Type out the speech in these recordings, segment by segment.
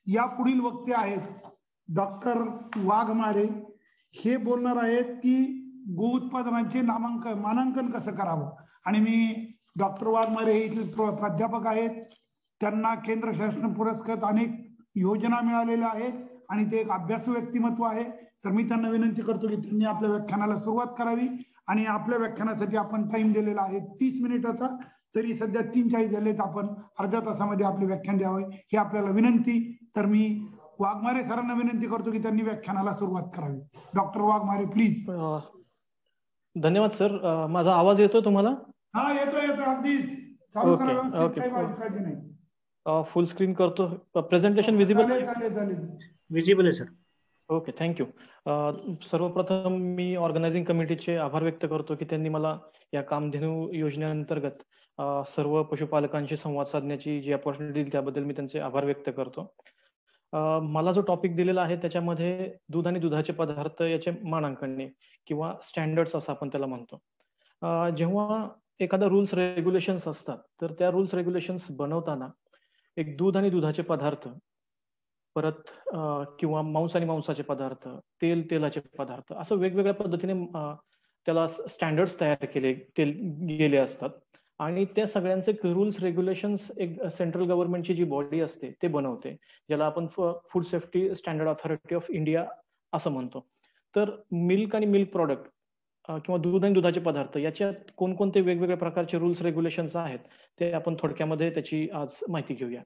या पुढील वक्ते आहेत डॉक्टर वाघमारे. हे बोलणार आहेत की गो उत्पादनांचे मानांकन कसं करावं. आणि मी डॉक्टर वाघमारे हे इथले प्राध्यापक आहेत. त्यांना केंद्र शासन पुरस्कृत अनेक योजना मिळालेल्या आहेत आणि ते एक अभ्यासू व्यक्तिमत्व आहे. तर मी त्यांना विनंती करतो की त्यांनी आपल्या व्याख्यानाला सुरुवात करावी. आणि आपल्या व्याख्यानासाठी आपण टाइम दिलेला आहे 30 मिनिटाचा. तरी सध्या 3:40 झालेत. आपण अर्ध्या तासामध्ये आपले व्याख्यान द्यावे ही आपल्याला विनंती. तर मी वाघमारे सरांना विनंती करतो की त्यांनी व्याख्यानाला सुरुवात करावी. Doctor Waghmare please. धन्यवाद सर. माझा आवाज येतोय तुम्हाला? हा येतोय अगदी चालू करा व्यवस्थित. काही काळजी नाही. फुल स्क्रीन करतो. प्रेझेंटेशन विजिबल विजिबल आहे सर. Okay, thank you. सर्वप्रथम मी ऑर्गनायझिंग कमिटीचे आभार व्यक्त करतो की त्यांनी मला या कामधेनू योजनेअंतर्गत सर्व पशुपालकांशी संवाद साधण्याची जी अपॉर्च्युनिटी दिली त्याबद्दल मी त्यांचे आभार व्यक्त करतो. मला जो टॉपिक दिलेला आहे त्याच्यामध्ये दूध आणि दुधाचे पदार्थ याचे मानांकन किंवा स्टँडर्ड्स असं आपण त्याला म्हणतो. जेव्हा एखादा रूल्स रेग्युलेशन्स असतात तर त्या रूल्स रेग्युलेशन्स बनवताना एक दूध आणि दुधाचे पदार्थ, परत किंवा मांस आणि मांसाचे पदार्थ, तेलाचे पदार्थ, असं वेगवेगळ्या पद्धतीने त्याला स्टँडर्ड्स तयार केले गेले असतात. आणि त्या सगळ्यांचे रूल्स रेग्युलेशन्स एक सेंट्रल गव्हर्नमेंटची जी बॉडी असते ते बनवते, ज्याला आपण food safety standard authority of India असं म्हणतो. तर मिल्क आणि मिल्क प्रॉडक्ट किंवा दूध आणि दुधाचे पदार्थ याच्यात कोणकोणते वेगवेगळ्या प्रकारचे रूल्स रेग्युलेशन्स आहेत ते आपण थोडक्यामध्ये त्याची आज माहिती घेऊया.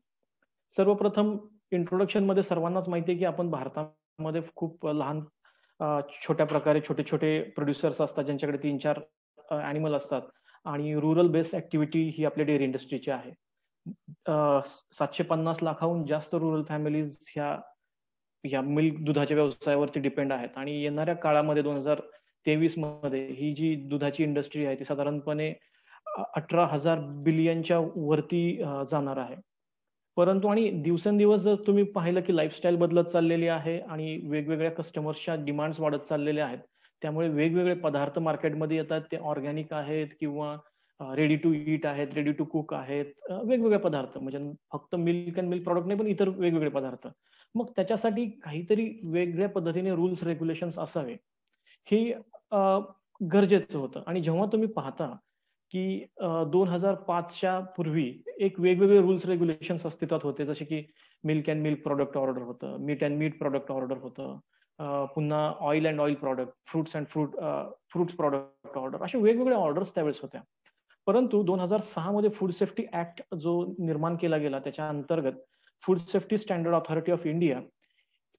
सर्वप्रथम इंट्रोडक्शन मध्ये सर्वांनाच माहिती आहे की आपण भारतामध्ये खूप लहान छोट्या प्रकारे छोटे छोटे प्रोड्युसर्स असतात ज्यांच्याकडे 3-4 ॲनिमल असतात आणि रुरल बेस्ड ऍक्टिव्हिटी ही आपल्या डेअरी इंडस्ट्रीची आहे. 750 लाखाहून जास्त रुरल फॅमिलीज ह्या मिल्क दुधाच्या व्यवसायावरती डिपेंड आहेत. आणि येणाऱ्या काळामध्ये 2023 मध्ये ही जी दुधाची इंडस्ट्री आहे ती साधारणपणे 18,000 बिलियनच्या वरती जाणार आहे. परंतु आणि दिवसेंदिवस जर तुम्ही पाहिलं की लाईफस्टाईल बदलत चाललेली आहे आणि वेगवेगळ्या कस्टमर्सच्या डिमांड्स वाढत चाललेल्या आहेत. त्यामुळे वेगवेगळे पदार्थ मार्केटमध्ये येतात. ते ऑर्गॅनिक आहेत किंवा रेडी टू ईट आहेत, रेडी टू कुक आहेत, वेगवेगळे पदार्थ, म्हणजे फक्त मिल्क अँड मिल्क प्रॉडक्ट नाही पण इतर वेगवेगळे पदार्थ. मग त्याच्यासाठी काहीतरी वेगळ्या पद्धतीने रूल्स रेग्युलेशन्स असावे हे गरजेचं होतं. आणि जेव्हा तुम्ही पाहता की 2005च्या पूर्वी एक वेगवेगळे रूल्स रेग्युलेशन्स अस्तित्वात होते, जसे की milk and milk product order होतं, meat and meat product order होतं, पुन्हा oil and oil product, fruits and fruits product order, अशा वेगवेगळ्या ऑर्डर्स त्यावेळेस होत्या. परंतु 2006 मध्ये फूड सेफ्टी ऍक्ट जो निर्माण केला गेला त्याच्या अंतर्गत food safety standard authority of India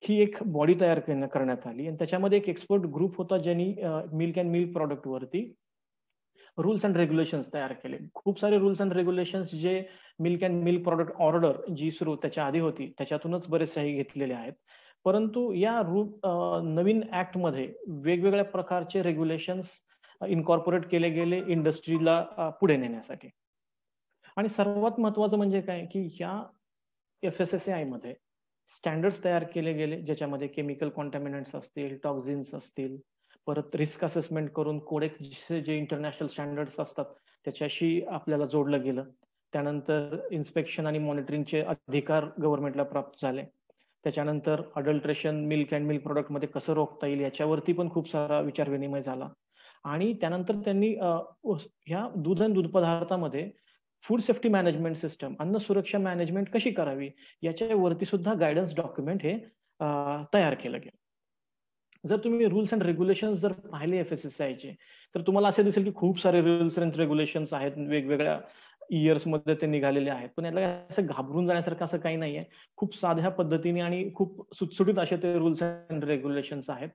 ही एक बॉडी तयार करण्यात आली. आणि त्याच्यामध्ये एक एक्सपर्ट ग्रुप होता ज्यांनी मिल्क अँड मिल्क प्रॉडक्ट वरती रूल्स अँड रेग्युलेशन्स तयार केले. खूप सारे रूल्स अँड रेग्युलेशन्स जे milk and milk product order जी सुरू त्याच्या आधी होती त्याच्यातूनच बरेचसे घेतलेले आहेत. परंतु या नवीन ऍक्ट मध्ये वेगवेगळ्या प्रकारचे रेग्युलेशन्स इन्कॉर्पोरेट केले गेले इंडस्ट्रीला पुढे नेण्यासाठी. आणि सर्वात महत्वाचं म्हणजे काय की या FSSAI मध्ये स्टँडर्ड्स तयार केले गेले ज्याच्यामध्ये केमिकल कॉन्टॅमिनंट्स असतील, टॉक्झिन्स असतील, परत रिस्क असेसमेंट करून कोडेक्स जे इंटरनॅशनल स्टँडर्ड्स असतात त्याच्याशी आपल्याला जोडलं गेलं. त्यानंतर इन्स्पेक्शन आणि मॉनिटरिंगचे अधिकार गव्हर्नमेंटला प्राप्त झाले. त्याच्यानंतर adulteration milk and milk product मध्ये कसं रोखता येईल याच्यावरती पण खूप सारा विचार विनिमय झाला. आणि त्यानंतर त्यांनी ह्या दूध आणि दूध पदार्थामध्ये फूड सेफ्टी मॅनेजमेंट सिस्टम, अन्न सुरक्षा मॅनेजमेंट कशी करावी याच्यावरती सुद्धा गायडन्स डॉक्युमेंट हे तयार केलं गेलं. जर तुम्ही रूल्स अँड रेग्युलेशन्स जर पाहिले FSSAIचे तर तुम्हाला असे दिसेल की खूप सारे रूल्स अँड रेग्युलेशन्स आहेत, वेगवेगळ्या इयर्स मध्ये ते निघालेले आहेत. पण याला असं घाबरून जाण्यासारखं असं काही नाहीये. खूप साध्या पद्धतीने आणि खूप सुटसुटीत असे ते रूल्स अँड रेग्युलेशन्स आहेत.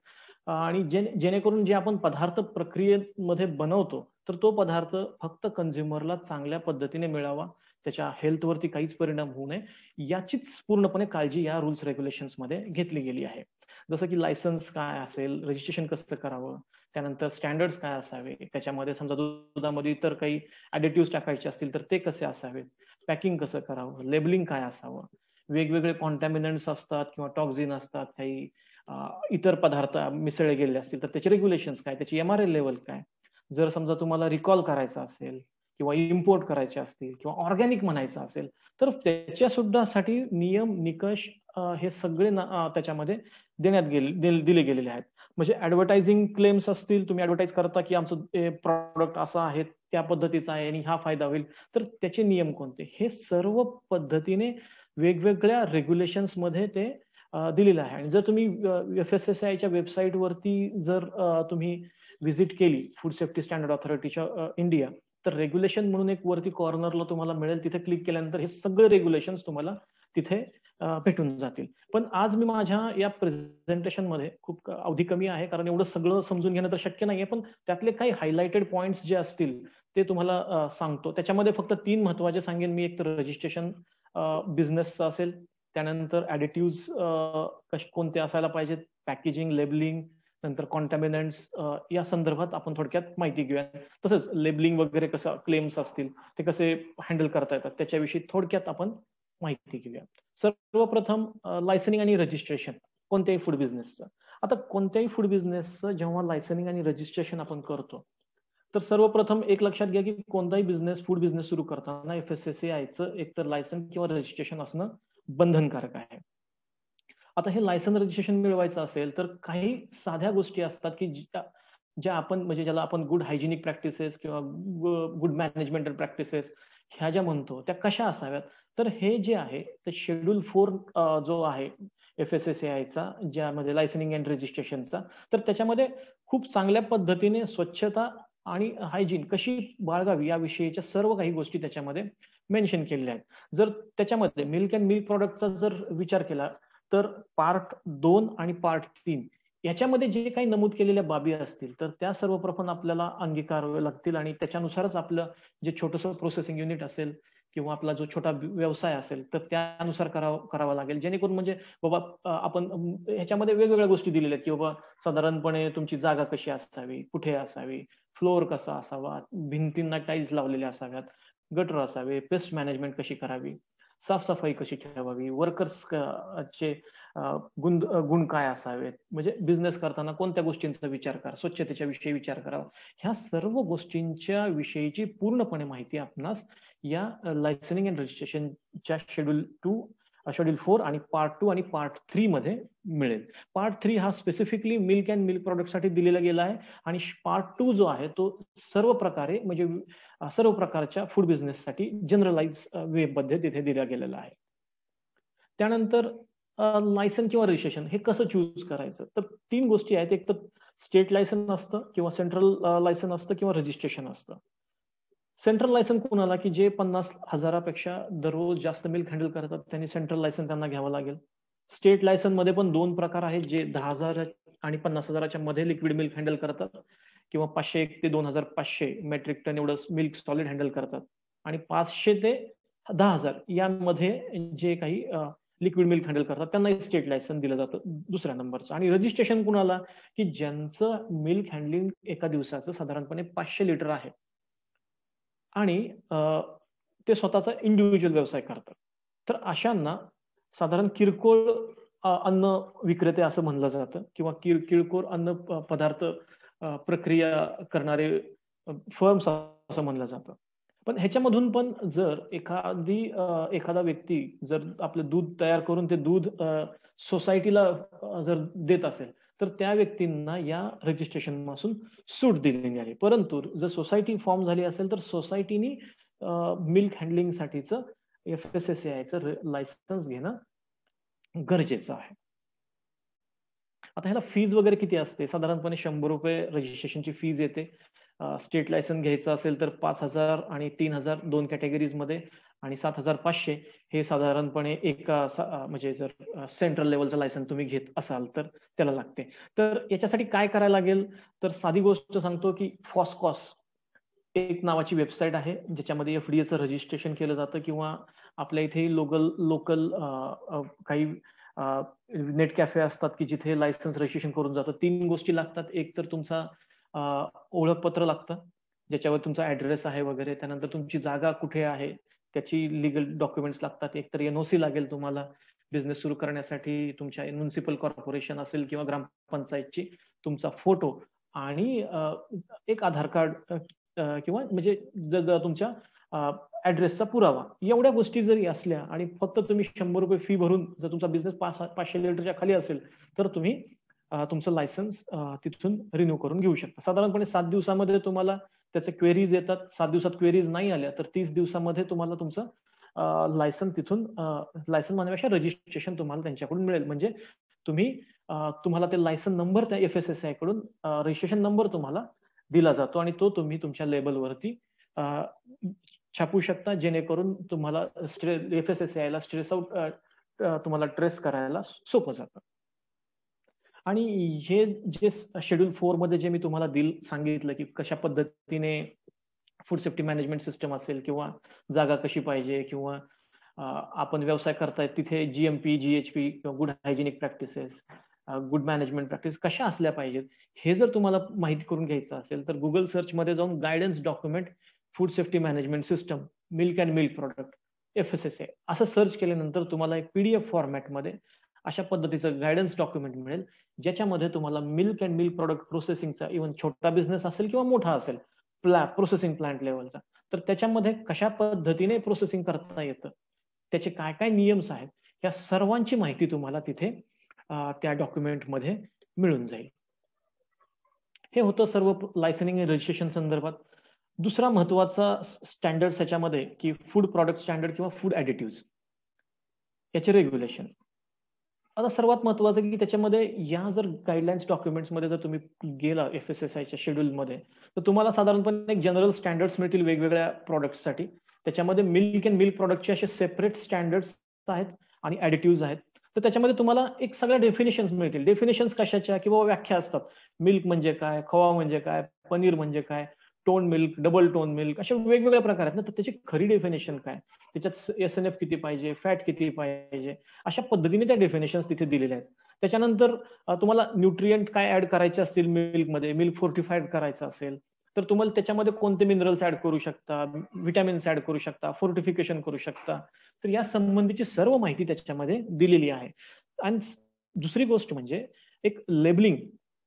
आणि जेणेकरून जे आपण पदार्थ प्रक्रियेमध्ये बनवतो तर तो पदार्थ फक्त कन्झ्युमरला चांगल्या पद्धतीने मिळावा, त्याच्या हेल्थवरती काहीच परिणाम होऊ नये याचीच पूर्णपणे काळजी या रूल्स रेग्युलेशन्स मध्ये घेतली गेली आहे. जसं की लायसन्स काय असेल, रजिस्ट्रेशन कसं करावं, त्यानंतर स्टँडर्ड्स काय असावे, त्याच्यामध्ये समजा दुधामध्ये इतर काही ऍडिटिव्ह टाकायचे असतील तर ते कसे असावेत, पॅकिंग कसं करावं, लेबलिंग काय असावं, वेगवेगळे कॉन्टॅमिनंट्स असतात किंवा टॉक्झिन असतात, काही इतर पदार्थ मिसळले गेले असतील तर त्याचे रेग्युलेशन्स काय, त्याची MRL लेवल काय, जर समजा तुम्हाला रिकॉल करायचा असेल किंवा इम्पोर्ट करायचे असतील किंवा ऑर्गॅनिक म्हणायचं असेल तर त्याच्या सुद्धा साठी नियम निकष हे सगळे त्याच्यामध्ये दिले गेलेले आहेत. म्हणजे ऍडव्हर्टायझिंग क्लेम्स असतील, तुम्ही ऍडव्हर्टाईज करता की आमचं प्रॉडक्ट असं आहे, त्या पद्धतीचा आहे आणि हा फायदा होईल, तर त्याचे नियम कोणते, हे सर्व पद्धतीने वेगवेगळ्या रेग्युलेशन्स मध्ये ते दिलेलं आहे. आणि जर तुम्ही FSSAIच्या वेबसाईटवरती जर तुम्ही व्हिजिट केली फूड सेफ्टी स्टँडर्ड ऑथॉरिटीच्या इंडिया, तर रेग्युलेशन म्हणून एक वरती कॉर्नरला तुम्हाला मिळेल, तिथे क्लिक केल्यानंतर हे सगळे रेग्युलेशन्स तुम्हाला तिथे भेटून जातील. पण आज मी माझ्या या प्रेझेंटेशन मध्ये खूप अवधी कमी आहे कारण एवढं सगळं समजून घेणं तर शक्य नाहीये, पण त्यातले काही हायलाइटेड पॉइंट्स जे असतील ते तुम्हाला सांगतो. त्याच्यामध्ये फक्त 3 महत्वाचे सांगेन मी. एक तर रजिस्ट्रेशन बिझनेसचं असेल, त्यानंतर ऍडिटिव्ह कोणते असायला पाहिजेत, पॅकेजिंग, लेबलिंग, नंतर कॉन्टॅमिनंट्स या संदर्भात आपण थोडक्यात माहिती घेऊया. तसंच लेबलिंग वगैरे कसं क्लेम्स असतील ते कसे हँडल करता येतात त्याच्याविषयी थोडक्यात आपण माहिती घेऊया. सर्वप्रथम लायसनिंग आणि रजिस्ट्रेशन कोणत्याही फूड बिझनेसचं. आता कोणत्याही फूड बिझनेसचं जेव्हा लायसनिंग आणि रजिस्ट्रेशन आपण करतो तर सर्वप्रथम एक लक्षात घ्या की कोणताही बिझनेस, फूड बिझनेस सुरू करताना FSSAIचं एकतर लायसन किंवा रजिस्ट्रेशन असणं बंधनकारक आहे. आता हे लायसन रजिस्ट्रेशन मिळवायचं असेल तर काही साध्या गोष्टी असतात की ज्या आपण म्हणजे ज्याला आपण गुड हायजिनिक प्रॅक्टिसेस किंवा गुड मॅनेजमेंटल प्रॅक्टिसेस ह्या ज्या म्हणतो त्या कशा असाव्यात. तर हे जे आहे ते शेड्यूल 4 जो आहे FSSAIचा, ज्यामध्ये लायसनिंग अँड रजिस्ट्रेशनचा, तर त्याच्यामध्ये खूप चांगल्या पद्धतीने स्वच्छता आणि हायजीन कशी बाळगावी याविषयीच्या सर्व काही गोष्टी त्याच्यामध्ये मेन्शन केलेल्या आहेत. जर त्याच्यामध्ये मिल्क अँड मिल्क प्रॉडक्टचा जर विचार केला तर पार्ट 2 आणि पार्ट 3 याच्यामध्ये जे काही नमूद केलेल्या बाबी असतील तर त्या सर्वप्रथम आपल्याला अंगीकाराव्या लागतील आणि त्याच्यानुसारच आपलं जे छोटंसं प्रोसेसिंग युनिट असेल किंवा आपला जो छोटा व्यवसाय असेल तर त्यानुसार करावा लागेल. जेणेकरून म्हणजे बाबा आपण ह्याच्यामध्ये वेगवेगळ्या गोष्टी दिलेल्या आहेत की बाबा साधारणपणे तुमची जागा कशी असावी, कुठे असावी, फ्लोअर कसा असावा, भिंतींना टाईल्स लावलेल्या असाव्यात, गटर असावे, पेस्ट मॅनेजमेंट कशी करावी, साफसफाई कशी ठेवावी, वर्कर्सचे गुण काय असावेत, म्हणजे बिझनेस करताना कोणत्या गोष्टींचा विचार करा, स्वच्छतेच्या विषयी विचार करावा, ह्या सर्व गोष्टींच्या विषयीची पूर्णपणे माहिती आपणास या लायसनिंग अँड रजिस्ट्रेशनच्या शेड्यूल 4 आणि पार्ट 2 आणि पार्ट 3 मध्ये मिळेल. पार्ट 3 हा स्पेसिफिकली मिल्क अँड मिल्क प्रॉडक्टसाठी दिलेला गेला आहे आणि पार्ट 2 जो आहे तो सर्व प्रकारे म्हणजे सर्व प्रकारच्या फूड बिझनेससाठी जनरलाइज वे मध्ये तिथे दिला गेलेला आहे. त्यानंतर लायसन किंवा रजिस्ट्रेशन हे कसं चूज करायचं, तर 3 गोष्टी आहेत. एक तर स्टेट लायसन असतं किंवा सेंट्रल लायसन असतं किंवा रजिस्ट्रेशन असतं. सेंट्रल लायसन कोणाला की जे 50,000पेक्षा दररोज जास्त मिल्क हँडल करतात त्यांनी सेंट्रल लायसन त्यांना घ्यावं लागेल. स्टेट लायसन मध्ये पण 2 प्रकार आहेत, जे 10,000 आणि 50,000च्या मध्ये लिक्विड मिल्क हँडल करतात किंवा 501 ते 2,500 मेट्रिक टन एवढं मिल्क सॉलिड हँडल करतात आणि 500 ते 10,000 यामध्ये जे काही लिक्विड मिल्क हँडल करतात त्यांना स्टेट लायसन दिलं जातं दुसऱ्या नंबरचं. आणि रजिस्ट्रेशन कुणाला की ज्यांचं मिल्क हँडलिंग एका दिवसाचं साधारणपणे 500 लिटर आहे आणि ते स्वतःचा इंडिव्हिज्युअल व्यवसाय करतात, तर अशांना साधारण किरकोळ अन्न विक्रेते असं म्हणलं जातं किंवा किरकोळ अन्न पदार्थ प्रक्रिया करणारे फर्म्स असं म्हणलं जातं. पण ह्याच्यामधून पण जर एखादा व्यक्ती जर आपलं दूध तयार करून ते दूध सोसायटीला जर देत असेल तर त्या व्यक्तींना या रजिस्ट्रेशन पासून सूट दिली आहे. परंतु जर सोसायटी फॉर्म झाली असेल तर सोसायटीनी मिल्क हँडलिंग साठीचं FSSAIचं लायसन्स घेणं गरजेचं आहे. आता ह्याला फीज वगैरे किती असते, साधारणपणे 100 रुपये रजिस्ट्रेशनची फीज येते. स्टेट लायसन घ्यायचं असेल तर 5,000 आणि 3,000 2 कॅटेगरीज मध्ये आणि 7,500 हे साधारणपणे म्हणजे जर सेंट्रल लेवलचं लायसन तुम्ही घेत असाल तर त्याला लागते. तर याच्यासाठी काय करायला लागेल, तर साधी गोष्ट सांगतो की फॉस्कॉस एक नावाची वेबसाईट आहे ज्याच्यामध्ये FDAचं रजिस्ट्रेशन केलं जातं किंवा आपल्या इथे लोकल काही नेट कॅफे असतात की जिथे लायसन्स रजिस्ट्रेशन करून जातं. 3 गोष्टी लागतात. एक तर तुमचा ओळखपत्र लागतं ज्याच्यावर तुमचा ऍड्रेस आहे वगैरे, त्यानंतर तुमची जागा कुठे आहे त्याची लिगल डॉक्युमेंट्स लागतात. एक तर NOC लागेल तुम्हाला बिझनेस सुरू करण्यासाठी, तुमच्या म्युनिसिपल कॉर्पोरेशन असेल किंवा ग्रामपंचायतची, तुमचा फोटो आणि एक आधार कार्ड किंवा म्हणजे तुमच्या ऍड्रेसचा पुरावा, एवढ्या गोष्टी जरी असल्या आणि फक्त तुम्ही 100 रुपये फी भरून जर तुमचा बिझनेस 500 लिटरच्या खाली असेल तर तुम्ही तुमचं लायसन्स तिथून रिन्यू करून घेऊ शकता. साधारणपणे 7 दिवसामध्ये तुम्हाला त्याचे क्वेरीज येतात. 7 दिवसात क्वेरीज नाही आल्या तर 30 दिवसामध्ये तुम्हाला तुमचं लायसन्स तिथून लायसन्स म्हणण्यापेक्षा रजिस्ट्रेशन तुम्हाला त्यांच्याकडून मिळेल. म्हणजे तुम्हाला ते लायसन्स नंबर त्या FSSAI कडून रजिस्ट्रेशन नंबर तुम्हाला दिला जातो आणि तो तुम्ही तुमच्या लेबलवरती छापू शकता, जेणेकरून तुम्हाला FSSAI ला स्ट्रेस आउट तुम्हाला ट्रेस करायला सोपं जातं. आणि हे जे शेड्यूल 4 मध्ये जे मी तुम्हाला सांगितलं की कशा पद्धतीने फूड सेफ्टी मॅनेजमेंट सिस्टम असेल किंवा जागा कशी पाहिजे किंवा आपण व्यवसाय करतायत तिथे GMP, GHP किंवा good hygienic practices, good management practice कशा असल्या पाहिजेत, हे जर तुम्हाला माहिती करून घ्यायचं असेल तर गुगल सर्च मध्ये जाऊन guidance document food safety management system milk and milk product FSSAI असं सर्च केल्यानंतर तुम्हाला एक PDF फॉर्मॅटमध्ये अशा पद्धतीचं गायडन्स डॉक्युमेंट मिळेल, ज्याच्यामध्ये तुम्हाला मिल्क अँड मिल्क प्रोडक्ट प्रोसेसिंगचा, इव्हन छोटा बिझनेस असेल किंवा मोठा असेल प्रोसेसिंग प्लांट लेवलचा, तर त्याच्यामध्ये कशा पद्धतीने प्रोसेसिंग करता येतं, त्याचे काय काय नियम्स आहेत, या सर्वांची माहिती तुम्हाला तिथे त्या डॉक्युमेंटमध्ये मिळून जाईल. हे होतं सर्व लायसनिंग आणि रजिस्ट्रेशन संदर्भात. दुसरा महत्वाचा स्टँडर्ड याच्यामध्ये की फूड प्रॉडक्ट स्टँडर्ड किंवा फूड ॲडिटिव्ह याचे रेग्युलेशन. आता सर्वात महत्वाचं की त्याच्यामध्ये या जर गाईडलाईन्स डॉक्युमेंट्समध्ये जर तुम्ही गेला FSSAIच्या शेड्यूलमध्ये तर तुम्हाला साधारणपणे एक जनरल स्टँडर्ड्स मिळतील वेगवेगळ्या प्रॉडक्ट्ससाठी. त्याच्यामध्ये मिल्क अँड मिल्क प्रॉडक्टचे असे सेपरेट स्टँडर्ड्स आहेत आणि ॲडिटिव्ह आहेत. तर त्याच्यामध्ये तुम्हाला एक सगळ्या डेफिनेशन्स मिळतील. डेफिनेशन्स कशाच्या किंवा व्याख्या असतात. मिल्क म्हणजे काय, खवा म्हणजे काय, पनीर म्हणजे काय, tone milk, double tone milk, अशा वेगवेगळ्या प्रकार आहेत ना. तर त्याची खरी डेफिनेशन काय, त्याच्यात SNF किती पाहिजे, फॅट किती पाहिजे, अशा पद्धतीने त्या डेफिनेशन्स तिथे दिलेल्या आहेत. त्याच्यानंतर तुम्हाला न्यूट्रिएंट काय ऍड करायचे असतील मिल्कमध्ये, मिल्क फोर्टिफाईड करायचं असेल तर तुम्हाला त्याच्यामध्ये कोणते मिनरल्स ऍड करू शकता, विटॅमिन्स ऍड करू शकता, फोर्टिफिकेशन करू शकता. तर या संबंधीची सर्व माहिती त्याच्यामध्ये दिलेली आहे. आणि दुसरी गोष्ट म्हणजे एक लेबलिंग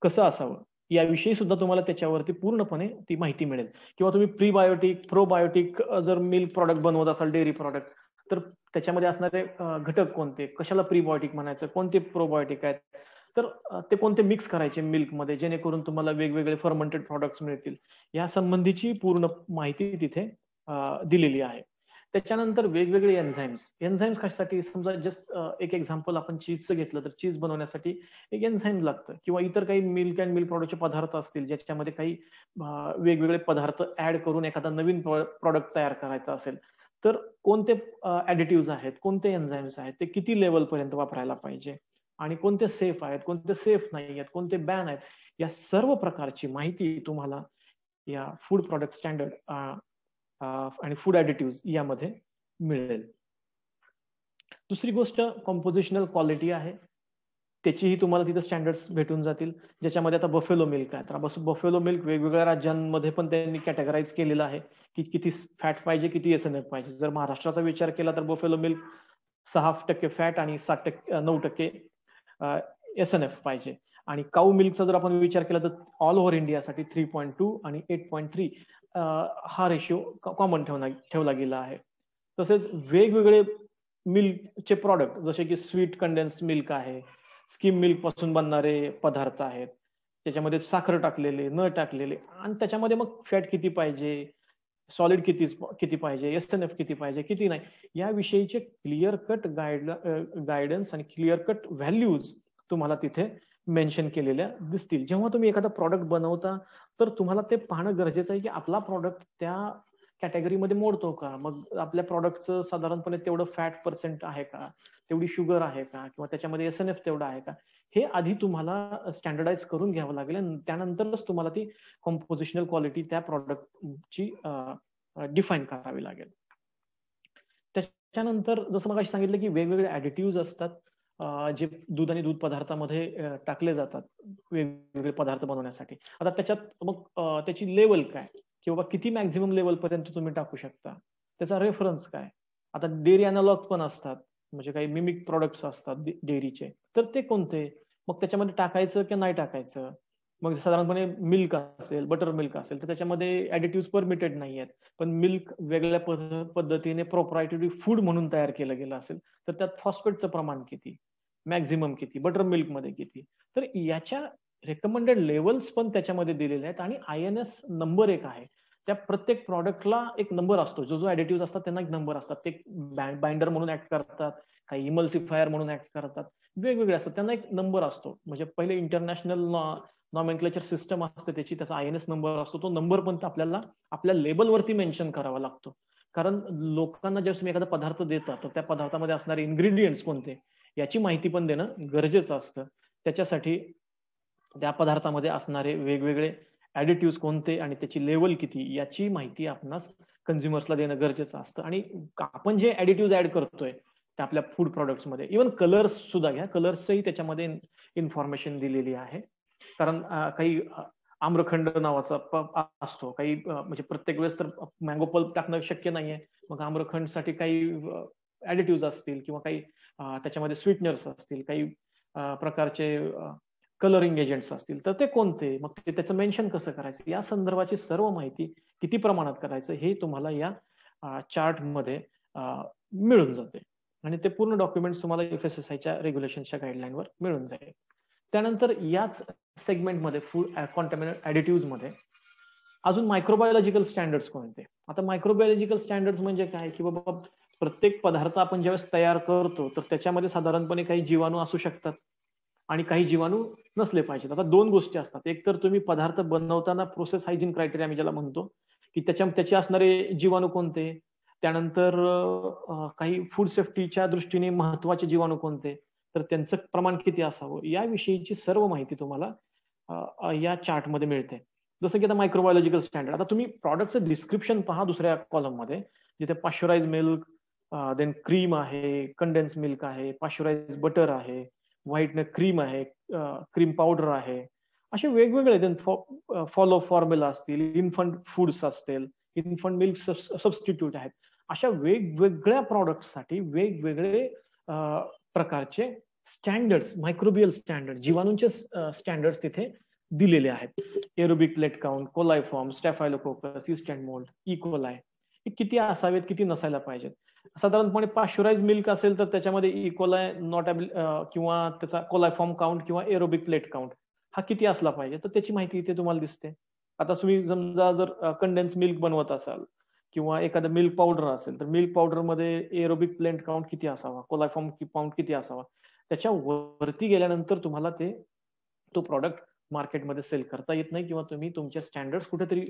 कसं असावं याविषयी सुद्धा तुम्हाला त्याच्यावरती पूर्णपणे ती माहिती मिळेल. किंवा तुम्ही प्रीबायोटिक, प्रोबायोटिक जर मिल्क प्रॉडक्ट बनवत असाल, डेअरी प्रॉडक्ट, तर त्याच्यामध्ये असणारे घटक कोणते, कशाला प्रीबायोटिक म्हणायचं, कोणते प्रोबायोटिक आहेत, तर ते कोणते मिक्स करायचे मिल्कमध्ये जेणेकरून तुम्हाला वेगवेगळे फर्मेंटेड प्रॉडक्ट्स मिळतील, या संबंधीची पूर्ण माहिती तिथे दिलेली आहे. त्याच्यानंतर वेगवेगळे एन्झाईम्स कशासाठी, समजा जस्ट एक एक्झाम्पल आपण चीजचं घेतलं तर चीज बनवण्यासाठी एक एन्झाईम लागतं किंवा इतर काही मिल्क अँड मिल्क प्रॉडक्टचे पदार्थ असतील ज्याच्यामध्ये काही वेगवेगळे पदार्थ ऍड करून एखादा नवीन प्रॉडक्ट तयार करायचा असेल तर कोणते ॲडिटिव्ह आहेत, कोणते एन्झाईम्स आहेत, ते किती लेवल पर्यंत वापरायला पाहिजे आणि कोणते सेफ आहेत, कोणते सेफ नाही आहेत, कोणते बॅन आहेत, या सर्व प्रकारची माहिती तुम्हाला या फूड प्रॉडक्ट स्टँडर्ड आणि फूड ॲडिटिव्ह यामध्ये मिळेल. दुसरी गोष्ट कॉम्पोजिशनल क्वालिटी आहे. त्याचीही तुम्हाला तिथे स्टँडर्ड्स भेटून जातील, ज्याच्यामध्ये आता बफेलो मिल्क आहे. तर बफेलो मिल्क वेगवेगळ्या राज्यांमध्ये पण त्यांनी कॅटेगराईज केलेलं आहे की किती फॅट पाहिजे, किती SNF पाहिजे. जर महाराष्ट्राचा विचार केला तर बफेलो मिल्क 6% फॅट आणि 9% SNF पाहिजे. आणि काऊ मिल्कचा जर आपण विचार केला तर ऑल ओव्हर इंडियासाठी 3.2 आणि 8.3 हा रेशिओ कॉमन ठेवला गेला आहे. तसेच वेगवेगळे मिल्कचे प्रॉडक्ट जसे की स्वीट कंडेन्स मिल्क आहे, स्किम मिल्क पासून बनणारे पदार्थ आहेत, त्याच्यामध्ये साखर टाकलेले, न टाकलेले, आणि त्याच्यामध्ये मग फॅट किती पाहिजे, सॉलिड किती पाहिजे, SNF किती पाहिजे, किती नाही, याविषयीचे क्लिअर कट गायडन्स आणि क्लिअर कट व्हॅल्यूज तुम्हाला तिथे मेन्शन केलेल्या दिसतील. जेव्हा तुम्ही एखादा प्रॉडक्ट बनवता तर तुम्हाला ते पाहणं गरजेचं आहे की आपला प्रॉडक्ट त्या कॅटेगरीमध्ये मोडतो का, मग आपल्या प्रॉडक्टचं साधारणपणे तेवढं फॅट पर्सेंट आहे का, तेवढी शुगर आहे का, किंवा त्याच्यामध्ये SNF तेवढा आहे का, हे आधी तुम्हाला स्टँडर्डाइज करून घ्यावं लागेल आणि त्यानंतरच तुम्हाला ती कॉम्पोजिशनल क्वालिटी त्या प्रॉडक्टची डिफाईन करावी लागेल. त्याच्यानंतर जसं मग सांगितलं की वेगवेगळे ॲडिटिव्ह असतात जे दूध आणि दूध पदार्थामध्ये टाकले जातात वेगवेगळे पदार्थ बनवण्यासाठी. आता त्याच्यात मग त्याची लेवल काय किंवा किती मॅक्झिमम लेवल पर्यंत तुम्ही टाकू शकता, त्याचा रेफरन्स काय. आता डेअरी अॅनालॉग पण असतात, म्हणजे काही मिमिक प्रॉडक्ट्स असतात डेअरीचे, तर ते कोणते, मग त्याच्यामध्ये टाकायचं की नाही टाकायचं, मग साधारणपणे मिल्क असेल, बटर मिल्क असेल, तर त्याच्यामध्ये ऍडिटिव्ह परमिटेड नाही आहेत. पण मिल्क वेगळ्या पद्धतीने प्रोप्रायटरी फूड म्हणून तयार केलं गेलं असेल तर त्यात फॉस्फेटचं प्रमाण किती, मॅक्झिमम किती, बटर मिल्क मध्ये किती, तर याच्या रेकमेंडेड लेवल्स पण त्याच्यामध्ये दिलेले आहेत. आणि INS नंबर एक आहे, त्या प्रत्येक प्रॉडक्टला एक नंबर असतो. जो जो ऍडिटिव्ह असतात त्यांना एक नंबर असतात. ते बाइंडर म्हणून ऍक्ट करतात, काही इमल्सिफायर म्हणून ऍक्ट करतात, वेगवेगळे असतात, त्यांना एक नंबर असतो. म्हणजे पहिले इंटरनॅशनल नॉमेनक्लेचर सिस्टम असते त्याची, त्याचा INS नंबर असतो. तो नंबर पण आपल्याला आपल्या लेबलवरती मेन्शन करावा लागतो. कारण लोकांना जेव्हा तुम्ही एखादा पदार्थ देता तर त्या पदार्थामध्ये असणारे इन्ग्रेडियंट्स कोणते याची माहिती पण देणं गरजेचं असतं. त्याच्यासाठी त्या पदार्थामध्ये असणारे वेगवेगळे ऍडिटिव्ह कोणते आणि त्याची लेवल किती याची माहिती आपणास कन्झ्युमर्सला देणं गरजेचं असतं. आणि आपण जे ऍडिटिव्ह ऍड करतोय त्या आपल्या फूड प्रॉडक्ट्समध्ये, इव्हन कलर्स सुद्धा घ्या, कलर्सही त्याच्यामध्ये इन्फॉर्मेशन दिलेली आहे. कारण काही आम्रखंड नावाचा असतो, काही म्हणजे प्रत्येक वेळेस तर मँगो पल्प टाकणं शक्य नाहीये. मग आम्रखंडसाठी काही ऍडिटिव्ह असतील किंवा काही त्याच्यामध्ये स्वीटनर्स असतील, काही प्रकारचे कलरिंग एजंट्स असतील, तर ते कोणते, मग ते त्याचं मेन्शन कसं करायचं, या संदर्भाची सर्व माहिती किती प्रमाणात करायचं हे तुम्हाला या चार्टमध्ये मिळून जाते. आणि ते पूर्ण डॉक्युमेंट्स तुम्हाला FSSAIच्या रेग्युलेशनच्या गाईडलाईनवर मिळून जाईल. त्यानंतर याच सेगमेंटमध्ये फूड कॉन्टॅमिनंट ऍडिटिव्ह मध्ये अजून मायक्रोबायोलॉजिकल स्टँडर्ड्स कोणते. आता मायक्रोबायोलॉजिकल स्टँडर्ड्स म्हणजे काय, की बाबा प्रत्येक पदार्थ आपण ज्यावेळेस तयार करतो तर त्याच्यामध्ये साधारणपणे काही जीवाणू असू शकतात आणि काही जीवाणू नसले पाहिजेत. आता दोन गोष्टी असतात, एक तर तुम्ही पदार्थ बनवताना प्रोसेस हायजीन क्रायटेरिया आम्ही ज्याला म्हणतो, की त्याचे असणारे जीवाणू कोणते, त्यानंतर काही फूड सेफ्टीच्या दृष्टीने महत्वाचे जीवाणू कोणते, तर त्यांचं प्रमाण किती असावं याविषयीची सर्व माहिती तुम्हाला या चार्टमध्ये मिळते. जसं की आता मायक्रोबायोलॉजिकल स्टँडर्ड, आता तुम्ही प्रॉडक्टचं डिस्क्रिप्शन पहा दुसऱ्या कॉलममध्ये, जिथे पाश्चराइज मिल्क, देन क्रीम आहे, कंडेन्स मिल्क आहे, पाश्चराइज बटर आहे, व्हाईट क्रीम आहे, क्रीम पावडर आहे, असे वेगवेगळे फॉलो फॉर्म्युला असतील, इन्फंट फूड्स असतील, इन्फंट मिल्क सबस्टिट्यूट आहेत. अशा वेगवेगळ्या प्रॉडक्टसाठी वेगवेगळे प्रकारचे स्टँडर्ड्स, मायक्रोबियल स्टँडर्ड, जीवाणूंचे स्टँडर्ड्स तिथे दिलेले आहेत. Aerobic plate count, coliform, staphylococcus, yeast and mould, E coli, हे किती असावेत, किती नसायला पाहिजेत. साधारणपणे पाश्चराइज मिल्क असेल तर त्याच्यामध्ये इकोलाय किंवा त्याचा कोलायफॉर्म काउंट किंवा एरोबिक प्लेट काउंट हा किती असला पाहिजे, तर त्याची माहिती इथे तुम्हाला दिसते. आता तुम्ही समजा जर कंडेन्स मिल्क बनवत असाल किंवा एखादं मिल्क पावडर असेल तर मिल्क पावडर मध्ये एरोबिक प्लेट काउंट किती असावा, कोलायफॉर्म काउंट किती असावा, त्याच्या वरती गेल्यानंतर तुम्हाला तो प्रॉडक्ट मार्केटमध्ये सेल करता येत नाही किंवा तुम्ही तुमचे स्टँडर्ड्स कुठेतरी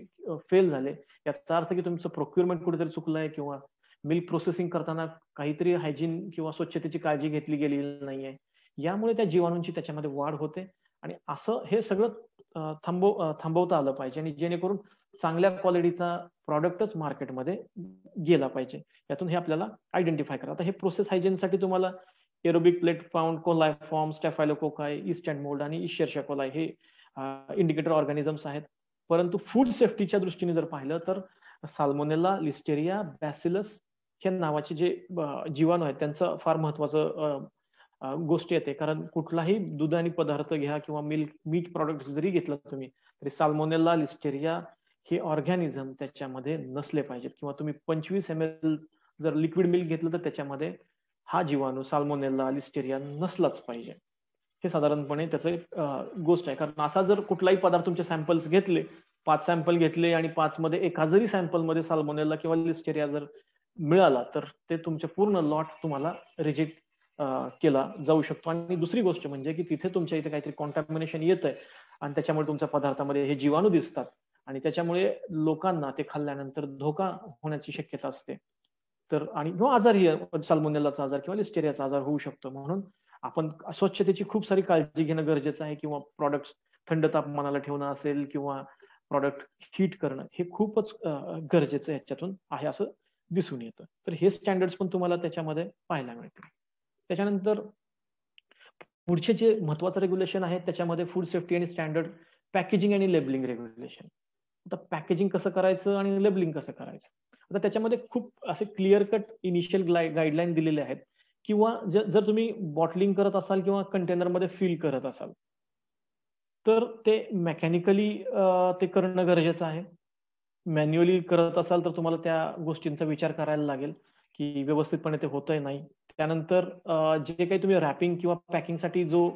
फेल झाले, याचा अर्थ की तुमचं प्रोक्युरमेंट कुठेतरी चुकलंय किंवा मिल्क प्रोसेसिंग करताना काहीतरी हायजीन किंवा स्वच्छतेची काळजी घेतली गेलेली नाहीये, यामुळे त्या जीवाणूंची त्याच्यामध्ये वाढ होते. आणि असं हे सगळं थांबवता आलं पाहिजे आणि जेणेकरून चांगल्या क्वालिटीचा प्रॉडक्टच मार्केटमध्ये गेला पाहिजे. यातून हे आपल्याला आयडेंटिफाय करा. आता हे प्रोसेस हायजीनसाठी तुम्हाला aerobic plate count, coliform, staphylococci, yeast and mould आणि इशेरिया कोलाई हे इंडिकेटर ऑर्गॅनिझम्स आहेत. परंतु फूड सेफ्टीच्या दृष्टीने जर पाहिलं तर साल्मोनेला, लिस्टेरिया, बॅसिलस हे नावाचे जे जीवाणू आहेत त्यांचं फार महत्वाचं गोष्ट येते. कारण कुठलाही दुधानी पदार्थ घ्या किंवा मीट प्रॉडक्ट जरी घेतलं तुम्ही तरी साल्मोनेला, लिस्टेरिया हे ऑर्गॅनिझम त्याच्यामध्ये नसले पाहिजेत. किंवा तुम्ही 25 ml जर लिक्विड मिल्क घेतलं तर त्याच्यामध्ये हा जीवाणू साल्मोनेला, लिस्टेरिया नसलाच पाहिजे. हे साधारणपणे त्याचं एक गोष्ट आहे. कारण असा जर कुठलाही पदार्थ तुमचे सॅम्पल्स घेतले, 5 सॅम्पल घेतले आणि 5 मध्ये एका जरी सॅम्पलमध्ये साल्मोनेला किंवा लिस्टेरिया जर मिळाला तर ते तुमचे पूर्ण लॉट तुम्हाला रिजेक्ट केला जाऊ शकतो. आणि दुसरी गोष्ट म्हणजे की तिथे तुमच्या इथे काहीतरी कॉन्टॅमिनेशन येतंय आणि त्याच्यामुळे तुमच्या पदार्थामध्ये हे जीवाणू दिसतात आणि त्याच्यामुळे लोकांना ते खाल्ल्यानंतर धोका होण्याची शक्यता असते. तर आणि आजारही साल्मोनेलाचा आजार किंवा लिस्टेरियाचा आजार होऊ शकतो. म्हणून आपण स्वच्छतेची खूप सारी काळजी घेणं गरजेचं आहे. किंवा प्रॉडक्ट थंड तापमानाला ठेवणं असेल किंवा प्रॉडक्ट हीट करणं हे खूपच गरजेचं ह्याच्यातून आहे असं दिसून येतं. तर हे स्टँडर्ड्स पण तुम्हाला त्याच्यामध्ये पाहायला मिळतील. त्याच्यानंतर पुढचे जे महत्वाचं रेग्युलेशन आहे त्याच्यामध्ये फूड सेफ्टी आणि स्टँडर्ड, पॅकेजिंग आणि लेबलिंग रेग्युलेशन. आता पॅकेजिंग कसं करायचं आणि लेबलिंग कसं करायचं, आता त्याच्यामध्ये खूप असे क्लिअर कट इनिशियल गाईडलाईन दिलेले आहेत. किंवा जर तुम्ही बॉटलिंग करत असाल किंवा कंटेनरमध्ये फिल करत असाल तर ते मेकॅनिकली ते करणं गरजेचं आहे. मॅन्युअली करत असाल तर तुम्हाला त्या गोष्टींचा विचार करायला लागेल की व्यवस्थितपणे ते होतंय नाही. त्यानंतर जे काही तुम्ही रॅपिंग किंवा पॅकिंगसाठी जो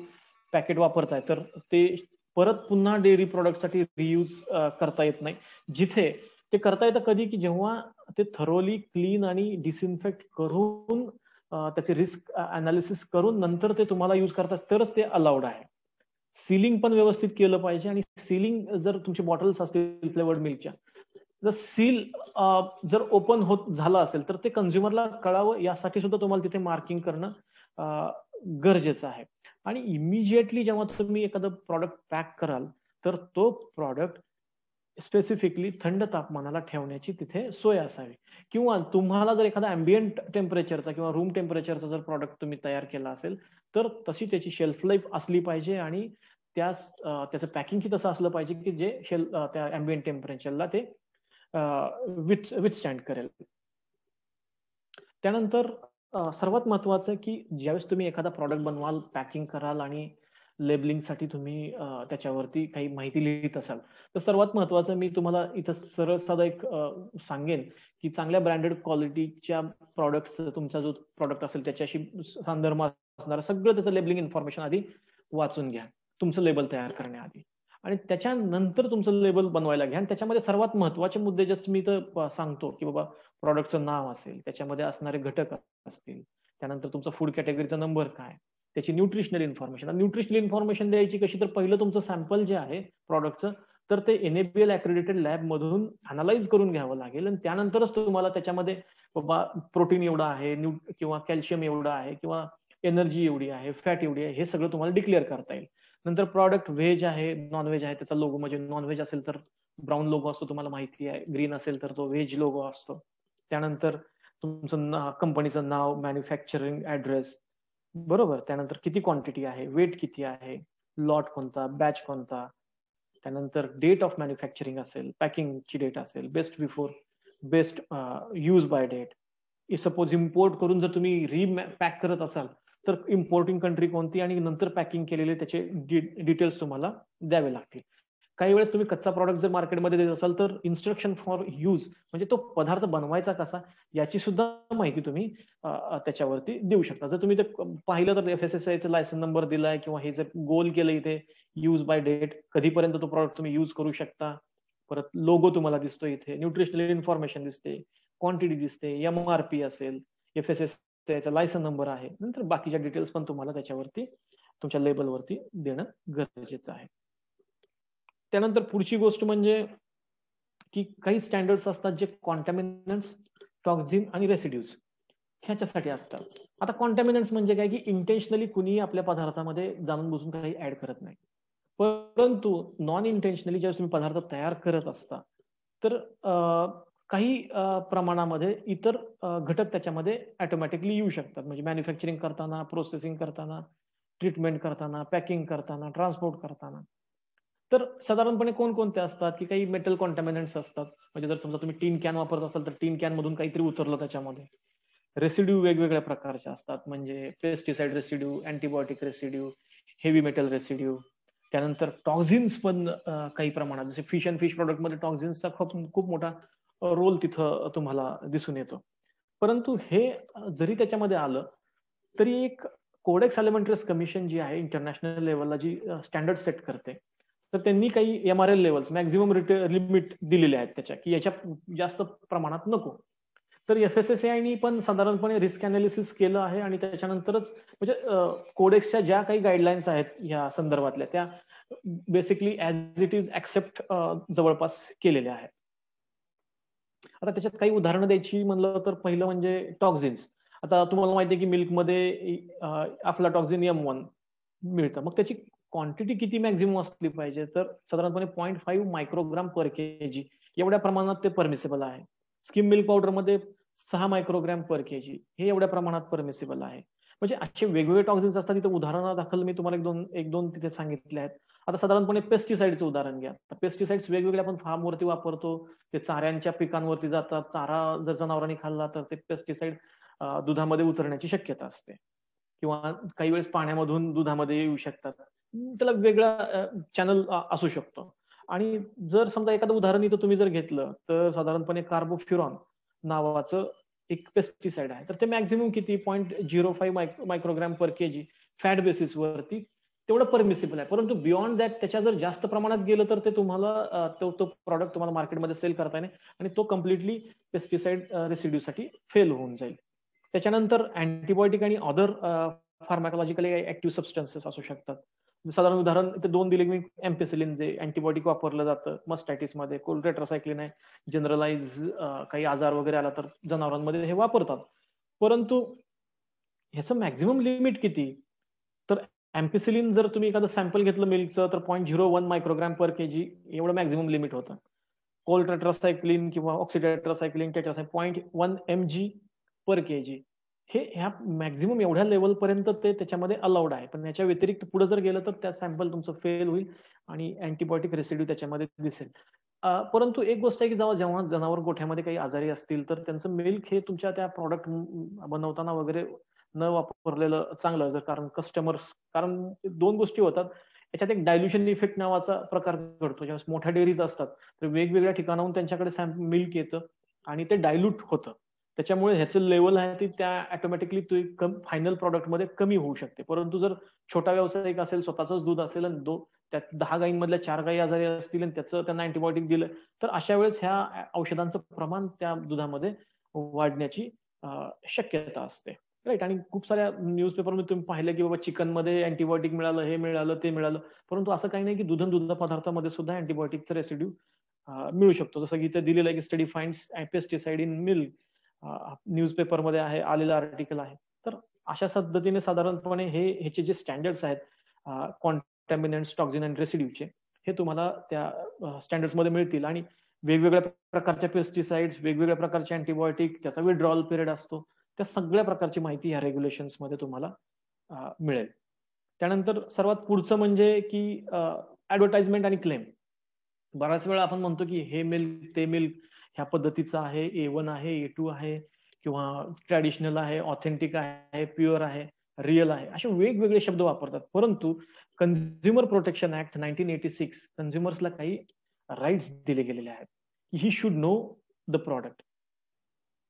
पॅकेट वापरताय तर ते परत पुन्हा डेअरी प्रॉडक्टसाठी रियूज करता येत नाही. जिथे ते करता येतं कधी की जेव्हा ते थरोली क्लीन आणि डिसइन्फेक्ट करून त्याचे रिस्क अनालिसिस करून नंतर ते तुम्हाला यूज करतात तरच ते अलाउड आहे. सीलिंग पण व्यवस्थित केलं पाहिजे आणि सीलिंग जर तुमचे बॉटल्स असतील फ्लेवर्ड मिल्कच्या जर सील जर ओपन होत झालं असेल तर ते कन्झ्युमरला कळावं यासाठी सुद्धा तुम्हाला तिथे मार्किंग करणं गरजेचं आहे. आणि इमिजिएटली जेव्हा तुम्ही एखादं प्रॉडक्ट पॅक कराल तर तो प्रॉडक्ट स्पेसिफिकली थंड तापमानाला ठेवण्याची तिथे सोय असावी. किंवा तुम्हाला जर एखादा अँबियंट टेम्परेचरचा किंवा रूम टेम्परेचरचा जर प्रॉडक्ट तुम्ही तयार केला असेल तर तशी त्याची शेल्फ लाईफ असली पाहिजे आणि त्याचं पॅकिंग तसं असलं पाहिजे की जे त्या अँबियंट टेम्परेचरला ते विथस्टँड करेल. त्यानंतर सर्वात महत्वाचं की ज्यावेळेस तुम्ही एखादा प्रॉडक्ट बनवाल, पॅकिंग कराल आणि लेबलिंगसाठी तुम्ही त्याच्यावरती काही माहिती लिहित असाल तर सर्वात महत्वाचं मी तुम्हाला इथं सरळ साधा एक सांगेन की चांगल्या ब्रँडेड क्वालिटीच्या प्रॉडक्ट्स तुमचा जो प्रॉडक्ट असेल त्याच्याशी संदर्भ असणारं सगळं त्याचं लेबलिंग इन्फॉर्मेशन आधी वाचून घ्या तुमचं लेबल तयार करण्याआधी आणि त्याच्यानंतर तुमचं लेबल बनवायला घ्या. आणि त्याच्यामध्ये सर्वात महत्वाचे मुद्दे जस्ट मी तर सांगतो की बाबा प्रॉडक्टचं नाव असेल, त्याच्यामध्ये असणारे घटक असतील, त्यानंतर तुमचा फूड कॅटेगरीचा नंबर काय, त्याची न्यूट्रिशनल इन्फॉर्मेशन. न्यूट्रिशनल इन्फॉर्मेशन द्यायची कशी तर पहिलं तुमचं सॅम्पल जे आहे प्रॉडक्टचं तर ते NABL ॲक्रेडिटेड लॅब मधून अनालाइज करून घ्यावं लागेल आणि त्यानंतरच तुम्हाला त्याच्यामध्ये बाबा प्रोटीन एवढं आहे किंवा कॅल्शियम एवढं आहे किंवा एनर्जी एवढी आहे, फॅट एवढी आहे, हे सगळं तुम्हाला डिक्लेअर करता येईल. नंतर प्रॉडक्ट व्हेज आहे, नॉन व्हेज आहे, त्याचा लोगो म्हणजे नॉन व्हेज असेल तर ब्राऊन लोगो असतो तुम्हाला माहिती आहे, ग्रीन असेल तर तो व्हेज लोगो असतो. त्यानंतर तुमचं कंपनीचं नाव, मॅन्युफॅक्चरिंग ऍड्रेस, बरोबर. त्यानंतर किती क्वांटिटी आहे, वेट किती आहे, लॉट कोणता, बॅच कोणता, त्यानंतर डेट ऑफ मॅन्युफॅक्चरिंग असेल, पॅकिंगची डेट असेल, best before, best use by date. Suppose import करून जर तुम्ही रिपॅक करत असाल तर इम्पोर्टिंग कंट्री कोणती आणि नंतर पॅकिंग केलेले त्याचे डिटेल्स तुम्हाला द्यावे लागतील. काही वेळेस तुम्ही कच्चा प्रॉडक्ट जर मार्केटमध्ये देत असाल तर इन्स्ट्रक्शन फॉर यूज म्हणजे तो पदार्थ बनवायचा कसा याची सुद्धा माहिती तुम्ही त्याच्यावरती देऊ शकता. जर तुम्ही ते पाहिलं तर FSSAIचा लायसन नंबर दिलाय किंवा हे जर गोल केलं इथे यूज बाय डेट, कधीपर्यंत तो प्रॉडक्ट तुम्ही यूज करू शकता, परत लोगो तुम्हाला दिसतो इथे, न्यूट्रिशनल इन्फॉर्मेशन दिसते, क्वांटिटी दिसते, MRP असेल, FSSAIचा लायसन नंबर आहे, नंतर बाकीच्या डिटेल्स पण तुम्हाला त्याच्यावरती तुमच्या लेबलवरती देणं गरजेचं आहे. त्यानंतर पुढची गोष्ट म्हणजे की काही स्टँडर्ड्स असतात जे कॉन्टॅमिनंट्स, टॉक्झिन आणि रेसिड्यूज ह्याच्यासाठी असतात. आता कॉन्टॅमिनंट्स म्हणजे काय की इंटेन्शनली कुणीही आपल्या पदार्थामध्ये जाणून बुजून काही ऍड करत नाही, परंतु नॉन इंटेन्शनली ज्यावेळेस तुम्ही पदार्थ तयार करत असता तर काही प्रमाणामध्ये इतर घटक त्याच्यामध्ये ऑटोमॅटिकली येऊ शकतात. म्हणजे मॅन्युफॅक्चरिंग करताना, प्रोसेसिंग करताना, ट्रीटमेंट करताना, पॅकिंग करताना, ट्रान्सपोर्ट करताना. तर साधारणपणे कोणकोणते असतात की काही मेटल कॉन्टॅमिनंट्स असतात. म्हणजे जर समजा तुम्ही टीन कॅन वापरत असाल तर टीन कॅन मधून काहीतरी उतरलं त्याच्यामध्ये. रेसिड्यू वेगवेगळ्या प्रकारचे असतात, म्हणजे pesticide residue, antibiotic residue, heavy metal residue. त्यानंतर टॉक्झिन्स पण काही प्रमाणात, जसे फिश अँड फिश प्रोडक्टमध्ये टॉक्झिन्सचा खूप मोठा रोल तिथं तुम्हाला दिसून येतो. परंतु हे जरी त्याच्यामध्ये आलं तरी एक कोडेक्स अलिमेंटरियस कमिशन जी आहे इंटरनॅशनल लेवलला जी स्टँडर्ड सेट करते तर त्यांनी काही MRL लेवल्स मॅक्झिमम लिमिट दिलेले आहेत त्याच्या की याच्या जास्त प्रमाणात नको. तर FSSAIनी पण साधारणपणे रिस्क अनालिसिस केलं आहे आणि त्याच्यानंतरच म्हणजे कोडेक्सच्या ज्या काही गाईडलाईन्स आहेत या संदर्भातल्या त्या basically as it is accept जवळपास केलेल्या आहेत. आता त्याच्यात काही उदाहरणं द्यायची म्हणलं तर पहिलं म्हणजे टॉक्झिन्स. आता तुम्हाला माहिती आहे की मिल्कमध्ये अफ्लाटॉक्झिन M1 मिळतं, मग त्याची क्वांटिटी किती मॅक्झिमम असली पाहिजे तर साधारणपणे 0.5 मायक्रोग्राम पर kg एवढ्या प्रमाणात ते परमिसिबल आहे. स्किम मिल्क पावडरमध्ये 6 मायक्रोग्राम पर kg हे एवढ्या प्रमाणात परमिसिबल आहे. म्हणजे असे वेगवेगळे टॉक्झिन्स असतात. तिथे उदाहरणादाखल मी तुम्हाला एक दोन तिथे सांगितले आहेत. आता साधारणपणे पेस्टिसाइडचं उदाहरण घ्या. पेस्टिसाइड्स वेगवेगळे आपण फार्मवरती वापरतो, ते चाऱ्यांच्या पिकांवरती जातात, चारा जर जनावरांनी खाल्ला तर ते पेस्टिसाइड दुधामध्ये उतरण्याची शक्यता असते किंवा काही वेळेस पाण्यामधून दुधामध्ये येऊ शकतात. त्याला वेगळा चॅनल असू शकतो. आणि जर समजा एखादं उदाहरण इथं तुम्ही जर घेतलं तर साधारणपणे कार्बोफ्युरॉन नावाचं एक पेस्टिसाइड आहे. तर ते मॅक्झिमम किती 0.05 मायक्रोग्रॅम पर केजी फॅट बेसिसवरती तेवढं परमिसिबल आहे. परंतु बियॉन्ड दॅट त्याच्या जर जास्त प्रमाणात गेलं तर ते तुम्हाला तो प्रॉडक्ट तुम्हाला मार्केटमध्ये सेल करता येईल आणि तो कम्प्लिटली पेस्टिसाइड रेसिड्यूसाठी फेल होऊन जाईल. त्याच्यानंतर अँटीबायोटिक आणि अदर फार्माकोलॉजिकली ऍक्टिव्ह सबस्टन्सेस असू शकतात. साधारण उदाहरण ते 2 दिले मी. एम्पिसिलिन जे अँटीबायोटिक वापरलं जातं मस्टॅटिस मध्ये, कोलटेट्रासायक्लिन आहे, जनरलाइज काही आजार वगैरे आला तर जनावरांमध्ये हे वापरतात. परंतु ह्याचं मॅक्झिमम लिमिट किती? तर एम्पिसिलिन जर तुम्ही एखादं सॅम्पल घेतलं मिल्कचं तर 0.01 मायक्रोग्रॅम पर केजी एवढं मॅक्झिमम लिमिट होतं. कोलटेट्रासायक्लिन किंवा ऑक्सिटेट्रासायक्लिन 0.1 mg पर केजी हे ह्या मॅक्झिमम एवढ्या लेवलपर्यंत ते त्याच्यामध्ये अलाउड आहे. पण याच्या व्यतिरिक्त पुढे जर गेलं तर त्या सॅम्पल तुमचं फेल होईल आणि अँटीबायोटिक रेसिड्यू त्याच्यामध्ये दिसेल. परंतु एक गोष्ट आहे की जेव्हा जनावर गोठ्यामध्ये काही आजारी असतील तर त्यांचं मिल्क हे तुमच्या त्या प्रॉडक्ट बनवताना वगैरे न वापरलेलं चांगलं. जर कारण 2 गोष्टी होतात. याच्यात एक डायल्युशन इफेक्ट नावाचा प्रकार घडतो. ज्यावेळेस मोठ्या डेअरीज असतात तर वेगवेगळ्या ठिकाणाहून त्यांच्याकडे मिल्क येतं आणि ते डायल्यूट होतं. त्याच्यामुळे ह्याचं लेवल आहे ती त्या ऑटोमॅटिकली फायनल प्रॉडक्टमध्ये कमी होऊ शकते. परंतु जर छोटा व्यावसायिक असेल, स्वतःच दूध असेल आणि त्यात 10 गायींमधल्या 4 गायी आजारी असतील आणि त्याचं त्यांना अँटीबायोटिक दिलं तर अशा वेळेस ह्या औषधांचं प्रमाण त्या दुधामध्ये वाढण्याची शक्यता असते. राईट. आणि खूप साऱ्या न्यूजपेपरमध्ये तुम्ही पाहिलं की बाबा चिकनमध्ये अँटीबायोटिक मिळालं, हे मिळालं, ते मिळालं. परंतु असं काही नाही की दुध पदार्थामध्ये सुद्धा अँटीबायोटिकचा रेसिड्यू मिळू शकतो. जसं की इथे दिलेलं आहे की study finds pesticide in milk, न्यूजपेपरमध्ये आलेलं आर्टिकल आहे. तर अशा पद्धतीने साधारणपणे ह्याचे जे स्टँडर्ड्स आहेत कॉन्टॅमिनंट्स, टॉक्झिन अँड रेसिड्यूचे, हे तुम्हाला त्या स्टँडर्ड्समध्ये मिळतील. आणि वेगवेगळ्या प्रकारच्या पेस्टिसाइड्स, वेगवेगळ्या प्रकारचे अँटीबायोटिक, त्याचा विड्रॉल पिरियड असतो, त्या सगळ्या प्रकारची माहिती ह्या रेग्युलेशन्समध्ये तुम्हाला मिळेल. त्यानंतर सर्वात पुढचं म्हणजे की ऍडव्हर्टाइजमेंट आणि क्लेम. बराच वेळा आपण म्हणतो की हे मिल्क, ते मिल्क ह्या पद्धतीचं आहे, A1 आहे, A2 आहे, किंवा ट्रॅडिशनल आहे, ऑथेंटिक आहे, प्युअर आहे, रिअल आहे, असे वेगवेगळे शब्द वापरतात. परंतु कन्झ्युमर प्रोटेक्शन ऍक्ट 1986 कन्झ्युमर्सला काही राईट्स दिले गेलेले आहेत. He should know the product.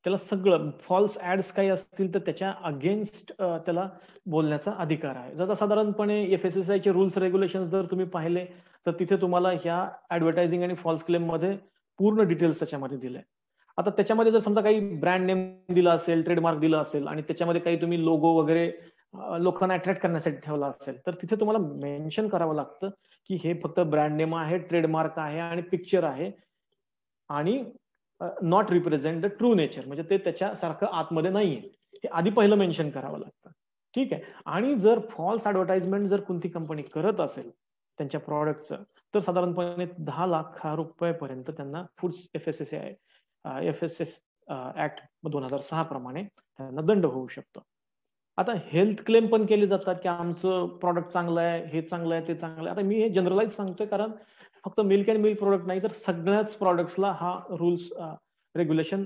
त्याला सगळं फॉल्स ऍड्स काही असतील तर त्याच्या अगेन्स्ट त्याला बोलण्याचा अधिकार आहे. जर साधारणपणे FSSAIचे रूल्स रेग्युलेशन जर तुम्ही पाहिले तर तिथे तुम्हाला ह्या ऍडव्हर्टायझिंग आणि फॉल्स क्लेम मध्ये पूर्ण डिटेल्स त्याच्यामध्ये दिले. आता त्याच्यामध्ये जर समजा काही ब्रँड नेम दिला असेल, ट्रेडमार्क दिला असेल आणि त्याच्यामध्ये काही तुम्ही लोगो वगैरे लोकांना अट्रॅक्ट करण्यासाठी ठेवला असेल तर तिथे तुम्हाला मेन्शन करावं लागतं की हे फक्त ब्रँड नेम आहे, ट्रेडमार्क आहे आणि पिक्चर आहे आणि not represent the true nature, म्हणजे ते त्याच्यासारखं आतमध्ये नाहीये, हे आधी पहिलं मेन्शन करावं लागतं. ठीक आहे. आणि जर फॉल्स ऍडव्हर्टाइजमेंट जर कोणती कंपनी करत असेल त्यांच्या प्रॉडक्टचं तर साधारणपणे 10 लाख रुपयापर्यंत त्यांना फूड FSS ऍक्ट 2006 प्रमाणे त्यांना दंड होऊ शकतो. आता हेल्थ क्लेम पण केले जातात की आमचं प्रॉडक्ट चांगलं आहे, हे चांगलं आहे, ते चांगलं आहे. आता मी हे जनरलाइज सांगतोय कारण फक्त मिल्क अँड मिल्क प्रोडक्ट नाही तर सगळ्याच प्रॉडक्ट्सला हा रूल्स रेग्युलेशन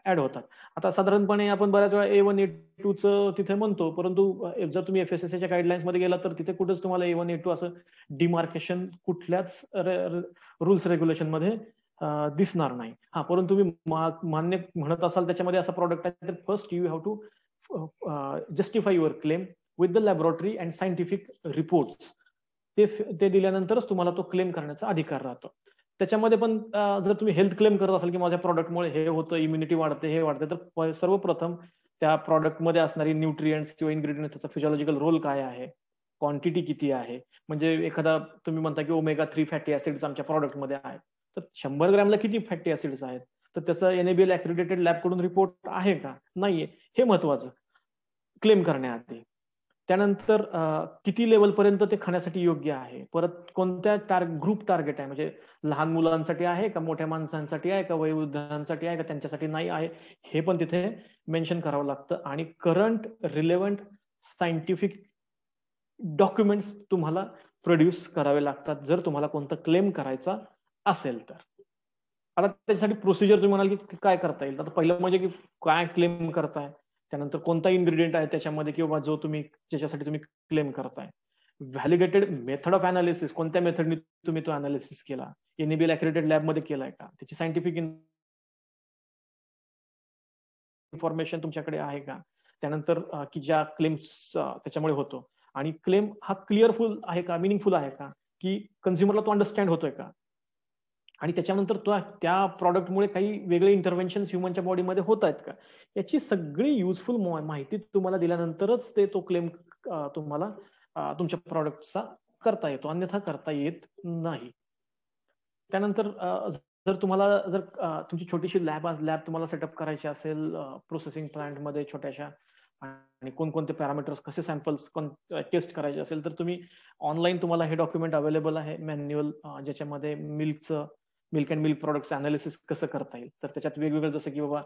ऍड होतात. आता साधारणपणे आपण बऱ्याच वेळा A1 A2चं तिथे म्हणतो, परंतु जर तुम्ही FSSAIच्या गाईडलाईन्स मध्ये गेला तर तिथे कुठेच तुम्हाला A1 A2 असं डिमार्केशन कुठल्याच रूल्स रेग्युलेशन मध्ये दिसणार नाही. हा, परंतु तुम्ही मान्य म्हणत असाल त्याच्यामध्ये असा प्रॉडक्ट आहे तर first you have to justify your claim with the laboratory and scientific reports. ते दिल्यानंतरच तुम्हाला तो क्लेम करण्याचा अधिकार राहतो. त्याच्यामध्ये पण जर तुम्ही हेल्थ क्लेम करत असाल की माझ्या प्रॉडक्टमुळे हे होतं, इम्युनिटी वाढते, हे वाढते, तर सर्वप्रथम त्या प्रॉडक्टमध्ये असणारी न्यूट्रिएंट्स किंवा इन्ग्रेडियंट त्याचा फिजिओलॉजिकल रोल काय आहे, क्वांटिटी किती आहे. म्हणजे एखादा तुम्ही म्हणता की omega-3 फॅटी ऍसिड्स आमच्या प्रॉडक्टमध्ये आहेत, तर 100 ग्रॅमला किती फॅटी ऍसिड्स आहेत, तर त्याचा NABL ऍक्रेडिटेड लॅबकडून रिपोर्ट आहे का, नाहीये, हे महत्वाचं क्लेम करण्याआधी. त्यानंतर किती लेवल पर्यंत ते खाण्यासाठी योग्य आहे, परत कोणत्या ग्रुप टार्गेट आहे, म्हणजे लहान मुलांसाठी आहे का, मोठ्या माणसांसाठी आहे का, वयोवृद्धांसाठी आहे का, त्यांच्यासाठी नाही आहे, हे पण तिथे मेन्शन करावं लागतं. आणि करंट रिलेव्हंट सायंटिफिक डॉक्युमेंट्स तुम्हाला प्रोड्यूस करावे लागतात जर तुम्हाला कोणतं क्लेम करायचा असेल तर. आता त्याच्यासाठी प्रोसिजर तुम्ही म्हणाल की काय करता येईल. आता पहिलं म्हणजे की काय क्लेम करताय, त्यानंतर कोणता इन्ग्रेडियंट आहे त्याच्यामध्ये किंवा जो तुम्ही ज्याच्यासाठी तुम्ही क्लेम करताय, व्हॅलिडेटेड मेथड ऑफ अनालिसिस, कोणत्या मेथडने तुम्ही तो अनालिसिस केला, NABL accredited लॅब मध्ये केलाय का, त्याची सायंटिफिक इन्फॉर्मेशन तुमच्याकडे आहे का, त्यानंतर की ज्या क्लेम्स त्याच्यामुळे होतो, आणि क्लेम हा क्लिअरफुल आहे का, मिनिंगफुल आहे का, की कंझ्युमरला तो अंडरस्टँड होतोय का, आणि त्याच्यानंतर त्या प्रॉडक्टमुळे काही वेगळे इंटरव्हेन्शन ह्युमनच्या बॉडीमध्ये होत आहेत का, याची सगळी युजफुल माहिती तुम्हाला दिल्यानंतरच तो क्लेम तुम्हाला तुमच्या प्रॉडक्टचा करता येतो, अन्यथा करता येत नाही. त्यानंतर जर तुम्हाला तुमची छोटीशी लॅब तुम्हाला सेटअप करायची असेल प्रोसेसिंग प्लांटमध्ये छोट्याशा, आणि कोणकोणते पॅरामीटर्स, कसे सॅम्पल्स टेस्ट करायचे असेल, तर तुम्ही ऑनलाईन तुम्हाला हे डॉक्युमेंट अवेलेबल आहे, मॅन्युअल, ज्याच्यामध्ये milk and milk products analysis कसं करता येईल. तर त्याच्यात वेगवेगळं, जसं की बाबा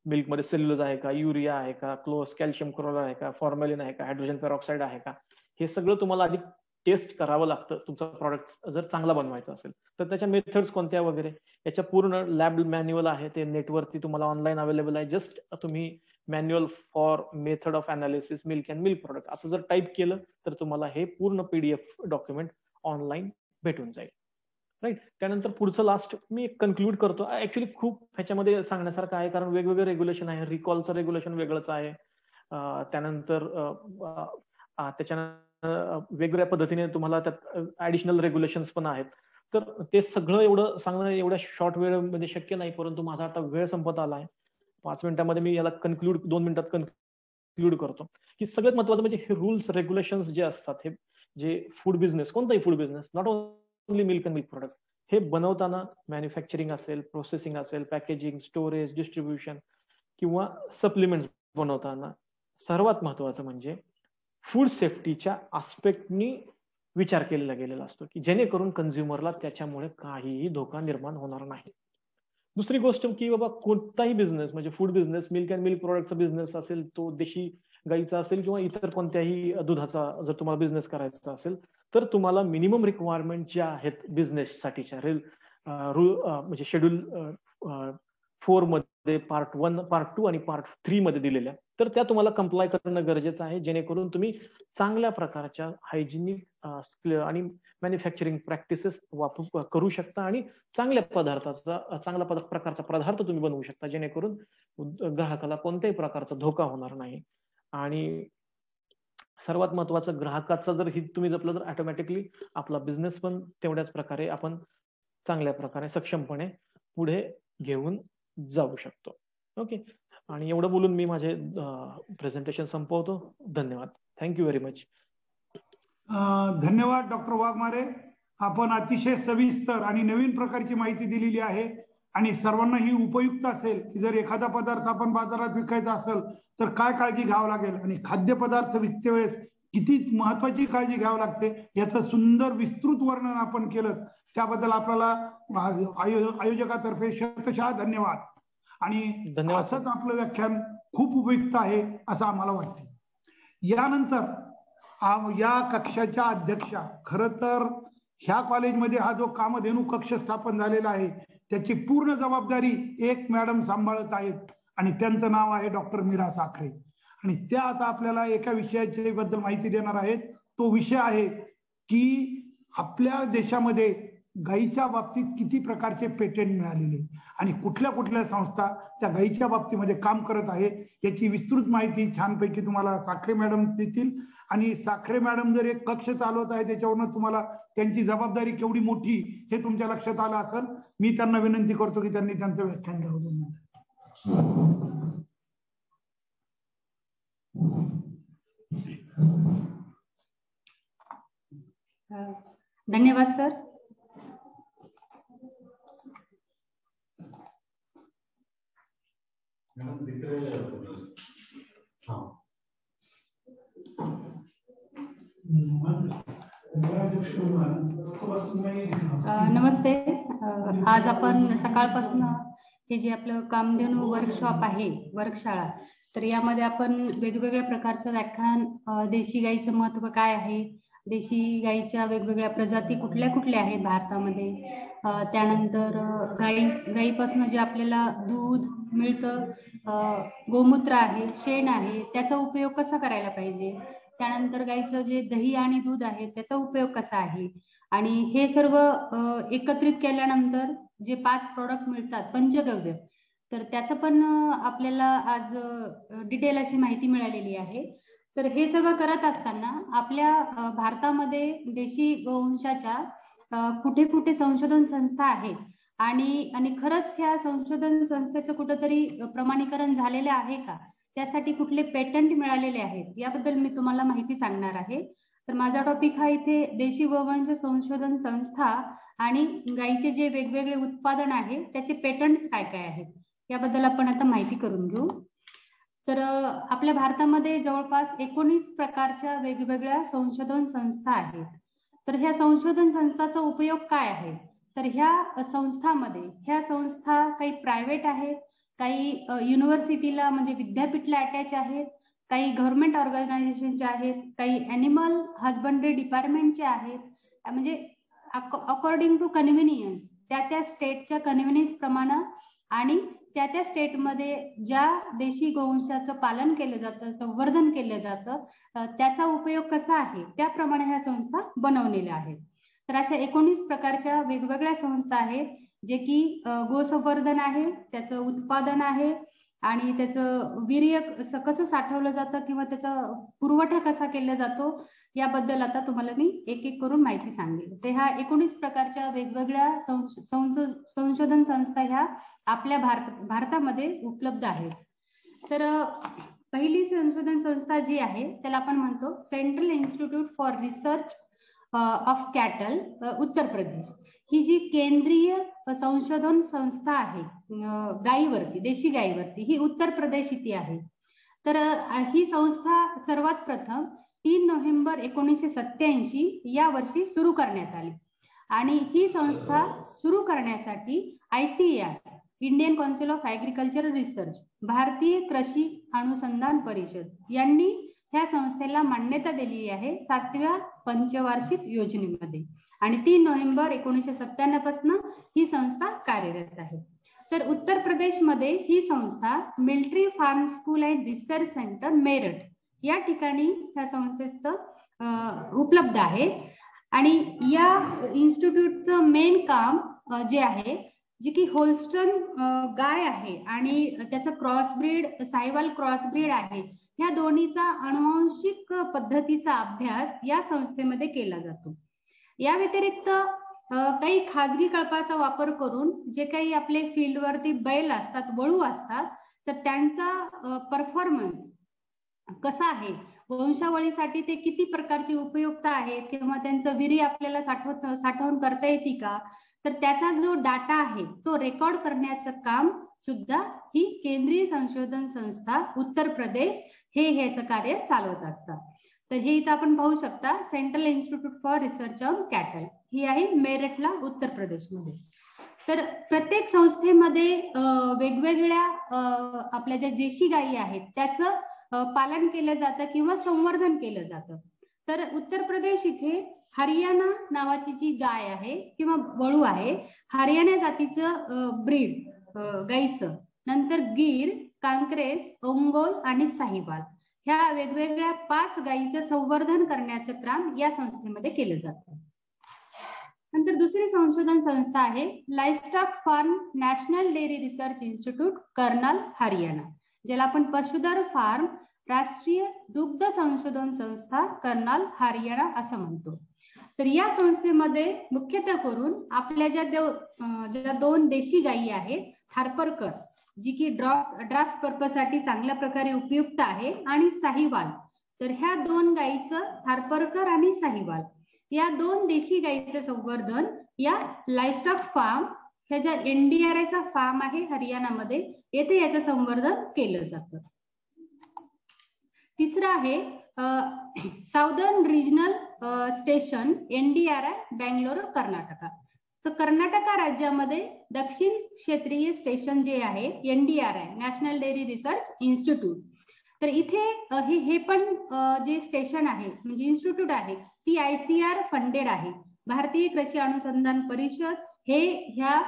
मिल्कमध्ये सेल्युलोज आहे का, युरिया आहे का, कॅल्शियम क्लोराइड आहे का, फॉर्मॅलिन आहे का, हायड्रोजन पेरॉक्साईड आहे का, हे सगळं तुम्हाला आधी टेस्ट करावं लागतं तुमचा प्रॉडक्ट जर चांगला बनवायचा असेल तर. त्याच्या मेथड्स कोणत्या वगैरे याच्या पूर्ण लॅब मॅन्युअल आहे, ते नेटवरती तुम्हाला ऑनलाईन अवेलेबल आहे. जस्ट तुम्ही manual for method of analysis milk and milk product असं जर टाईप केलं तर तुम्हाला हे पूर्ण PDF डॉक्युमेंट ऑनलाईन भेटून जाईल. राईट. त्यानंतर पुढचं लास्ट मी कन्क्लूड करतो. ऍक्च्युली खूप ह्याच्यामध्ये सांगण्यासारखं आहे, कारण वेगवेगळे रेग्युलेशन आहे. रिकॉलचं रेग्युलेशन वेगळंच आहे, त्यानंतर वेगवेगळ्या पद्धतीने तुम्हाला त्यात ऍडिशनल रेग्युलेशन्स पण आहेत. तर ते सगळं एवढं सांगणं एवढ्या शॉर्ट वेळेमध्ये शक्य नाही, परंतु माझा आता वेळ संपत आला आहे. 5 मिनिटांमध्ये मी याला 2 मिनिटात कन्क्लूड करतो की सगळ्यात महत्वाचं म्हणजे हे रूल्स रेग्युलेशन्स जे असतात, हे जे फूड बिझनेस, कोणताही food business, not only milk and milk product, हे बनवताना मॅन्युफॅक्चरिंग असेल, प्रोसेसिंग असेल, पॅकेजिंग, स्टोरेज, डिस्ट्रीब्युशन किंवा सप्लिमेंट बनवताना सर्वात महत्वाचं म्हणजे फूड सेफ्टीच्या आस्पेक्टनी विचार केलेला गेलेला असतो, की जेणेकरून कंझ्युमरला त्याच्यामुळे काहीही धोका निर्माण होणार नाही. दुसरी गोष्ट की बाबा कोणताही बिझनेस म्हणजे food business, milk and milk प्रोडक्टचा बिझनेस असेल, तो देशी गाईचा असेल किंवा इतर कोणत्याही दुधाचा जर तुम्हाला बिझनेस करायचा असेल, तर तुम्हाला मिनिमम रिक्वायरमेंट ज्या आहेत बिझनेससाठीच्या म्हणजे शेड्यूल 4 मध्ये पार्ट 1, पार्ट 2 आणि पार्ट 3 मध्ये दिलेल्या, तर त्या तुम्हाला कंप्लाय करणं गरजेचं आहे, जेणेकरून तुम्ही चांगल्या प्रकारच्या हायजिनिक आणि मॅन्युफॅक्चरिंग प्रॅक्टिसेस करू शकता आणि चांगल्या प्रकारचा पदार्थ तुम्ही बनवू शकता, जेणेकरून ग्राहकाला कोणत्याही प्रकारचा धोका होणार नाही. आणि सर्वात महत्वाचं, ग्राहकाचं जर हित तुम्ही जपलं तर ऑटोमॅटिकली आपला बिझनेस पण तेवढ्याच प्रकारे आपण चांगल्या प्रकारे सक्षमपणे पुढे घेऊन जाऊ शकतो. ओके. आणि एवढं बोलून मी माझे प्रेझेंटेशन संपवतो. धन्यवाद. Thank you very much. धन्यवाद डॉक्टर वाघमारे. आपण अतिशय सविस्तर आणि नवीन प्रकारची माहिती दिलेली आहे आणि सर्वांना ही उपयुक्त असेल की जर एखादा पदार्थ आपण बाजारात विकायचा असेल तर काय काळजी घ्यावी लागेल आणि खाद्यपदार्थ विकते वेळेस किती महत्वाची काळजी घ्यावी लागते याचं सुंदर विस्तृत वर्णन आपण केलं. त्याबद्दल आपल्याला आयोजकातर्फे शतशः धन्यवाद. आणि असंच आपलं व्याख्यान खूप उपयुक्त आहे असं आम्हाला वाटते. यानंतर या कक्षाच्या अध्यक्षा, खरं तर ह्या कॉलेजमध्ये हा जो कामधेनू कक्ष स्थापन झालेला आहे त्याची पूर्ण जबाबदारी एक मॅडम सांभाळत आहेत आणि त्यांचं नाव आहे डॉक्टर मीरा साखरे. आणि त्या आता आपल्याला एका विषयाच्या बद्दल माहिती देणार आहेत. तो विषय आहे की आपल्या देशामध्ये गाईच्या बाबतीत किती प्रकारचे पेटंट मिळालेले आणि कुठल्या कुठल्या संस्था त्या गाईच्या बाबतीमध्ये काम करत आहेत याची विस्तृत माहिती छानपैकी तुम्हाला साखरे मॅडम देतील. आणि साखरे मॅडम जर एक कक्ष चालवत आहे त्याच्यावरून तुम्हाला त्यांची जबाबदारी केवढी मोठी हे तुमच्या लक्षात आलं असेल. मी त्यांना विनंती करतो की त्यांनी त्यांचं व्याख्यान द्यावं. धन्यवाद सर. नमस्ते. आज आपण सकाळपासून हे जे आपलं कामधेनू वर्कशॉप आहे, वर्कशाळा, तर यामध्ये आपण वेगवेगळ्या प्रकारचं व्याख्यान, देशी गाईचं महत्व काय आहे, देशी गाईच्या वेगवेगळ्या प्रजाती कुठल्या कुठल्या आहेत भारतामध्ये, त्यानंतर गाईपासून जे आपल्याला दूध मिळतं, गोमूत्र आहे, शेण आहे, त्याचा उपयोग कसा करायला पाहिजे, त्यानंतर गाईचं जे दही आणि दूध आहे त्याचा उपयोग कसा आहे, आणि हे सर्व एकत्रित केल्यानंतर जे 5 प्रोडक्ट मिळतात पंचगव्य, तर त्याचं पण आपल्याला आज डिटेल अशी माहिती मिळालेली आहे. तर हे सगळं करत असताना आपल्या भारतामध्ये देशी गोवंशाच्या कुठे कुठे संशोधन संस्था आहेत आणि खरंच ह्या संशोधन संस्थेचं कुठंतरी प्रमाणीकरण झालेलं आहे का, त्यासाठी कुठले पेटंट मिळालेले आहेत, याबद्दल मी तुम्हाला माहिती सांगणार आहे. तर माझा टॉपिक हा इथे देशी गोवंश संशोधन संस्था आणि गाईचे जे वेगवेगळे उत्पादन आहे त्याचे पेटंट्स काय काय आहेत याबद्दल आपण आता माहिती करून घेऊ. तर आपल्या भारतामध्ये जवळपास 19 प्रकारच्या वेगवेगळ्या संशोधन संस्था आहेत. तर ह्या संशोधन संस्थांचा उपयोग काय आहे, तर ह्या संस्था काही प्रायव्हेट आहेत, काही युनिव्हर्सिटीला म्हणजे विद्यापीठला अटॅच आहेत, काही गव्हर्नमेंट ऑर्गनायझेशनचे आहेत, काही ॲनिमल हजबंड्री डिपार्टमेंटचे आहेत. म्हणजे अकॉर्डिंग टू कन्व्हिनियन्स, त्या स्टेटच्या कन्व्हिनियन्स प्रमाणे आणि त्या स्टेटमध्ये ज्या देशी गोवंशाचं पालन केलं जातं, संवर्धन केलं जातं, त्याचा उपयोग कसा आहे त्याप्रमाणे ह्या संस्था बनवलेल्या आहेत. तर अशा 19 प्रकारच्या वेगवेगळ्या संस्था आहेत जे की गोसंवर्धन आहे, त्याचं उत्पादन आहे आणि त्याचं वीर्य कसं साठवलं जातं किंवा त्याचा पुरवठा कसा केला जातो याबद्दल आता तुम्हाला मी एक एक करून माहिती सांगेल. ते ह्या 19 प्रकारच्या वेगवेगळ्या संशोधन संस्था ह्या आपल्या भारतामध्ये उपलब्ध आहेत. तर पहिली संशोधन संस्था जी आहे त्याला आपण म्हणतो central institute for research of cattle, Uttar Pradesh. ही जी केंद्रीय संशोधन संस्था आहे गायीवरती, देशी गायीवरती, ही उत्तर प्रदेश इथे आहे. तर ही संस्था सर्वात प्रथम 3 नोव्हेंबर 1987 या वर्षी सुरू करण्यात आली आणि ही संस्था सुरू करण्यासाठी ICAR, Indian council of agriculture research, भारतीय कृषी अनुसंधान परिषद यांनी ह्या संस्थेला मान्यता दिलेली आहे 7व्या पंचवार्षिक योजनेमध्ये आणि 3 नोव्हेंबर 1997 पासून ही संस्था कार्यरत आहे. तर उत्तर प्रदेशमध्ये ही संस्था military farm school and research centre Meerut या ठिकाणी ह्या संस्थेचं उपलब्ध आहे आणि या इन्स्टिट्यूटचं मेन काम जे आहे, जी की होल्स्टन गाय आहे आणि त्याचा क्रॉसब्रीड साहिवाल क्रॉसब्रीड आहे, ह्या दोन्हीचा अनुवांशिक पद्धतीचा अभ्यास या संस्थेमध्ये केला जातो. या व्यतिरिक्त काही खाजगी कळपाचा वापर करून जे काही आपले फील्डवरती बैल असतात, वळू असतात, तर त्यांचा परफॉर्मन्स कसा आहे, वंशावळीसाठी ते किती प्रकारची उपयुक्त आहेत किंवा त्यांचं वीर्य आपल्याला साठवून करता येते का, तर त्याचा जो डाटा आहे तो रेकॉर्ड करण्याचं काम सुद्धा ही केंद्रीय संशोधन संस्था उत्तर प्रदेश हे ह्याचं कार्य चालवत असतात. तर हे इथं आपण पाहू शकता central institute for research on cattle, ही आहे मेरठला, उत्तर प्रदेशमध्ये. तर प्रत्येक संस्थेमध्ये वेगवेगळ्या आपल्या ज्या देशी गायी आहेत त्याचं पालन केलं जातं किंवा संवर्धन केलं जातं. तर उत्तर प्रदेश इथे हरियाणा नावाची जी गाय आहे किंवा वळू आहे, हरियाणा जातीचं ब्रीड गाईचं, नंतर गीर, कांक्रेज, ओंगोल आणि साहिवाल ह्या वेगवेगळ्या 5 गायीचं संवर्धन करण्याचं काम या संस्थेमध्ये केलं जातं. नंतर दुसरी संशोधन संस्था आहे livestock farm national dairy research institute, Karnal, Haryana, ज्याला आपण पशुधन फार्म राष्ट्रीय दुग्ध संशोधन संस्था, कर्नाल, हरियाणा असं म्हणतो. तर या संस्थेमध्ये मुख्यतः करून आपल्या ज्या 2 देशी गायी आहेत, थारपरकर जी की ड्राफ्ट पर्पज साठी चांगल्या प्रकारे उपयुक्त आहे, आणि साहिवाल, तर ह्या 2 गायीचं, थारपरकर आणि साहिवाल, या 2 देशी गायीचं संवर्धन या लाईव्हस्टॉक फार्म, ह्याच्या NDRI चा फार्म आहे हरियाणामध्ये, येथे याचं संवर्धन केलं जातं. तिसरं आहे southern regional station NDRI, Bangalore, Karnataka. तर कर्नाटका राज्यामध्ये दक्षिण क्षेत्रीय स्टेशन जे आहे NDRI, national dairy research institute, तर इथे हे पण जे स्टेशन आहे म्हणजे इन्स्टिट्यूट आहे ती ICAR फंडेड आहे. भारतीय कृषी अनुसंधान परिषद हे ह्या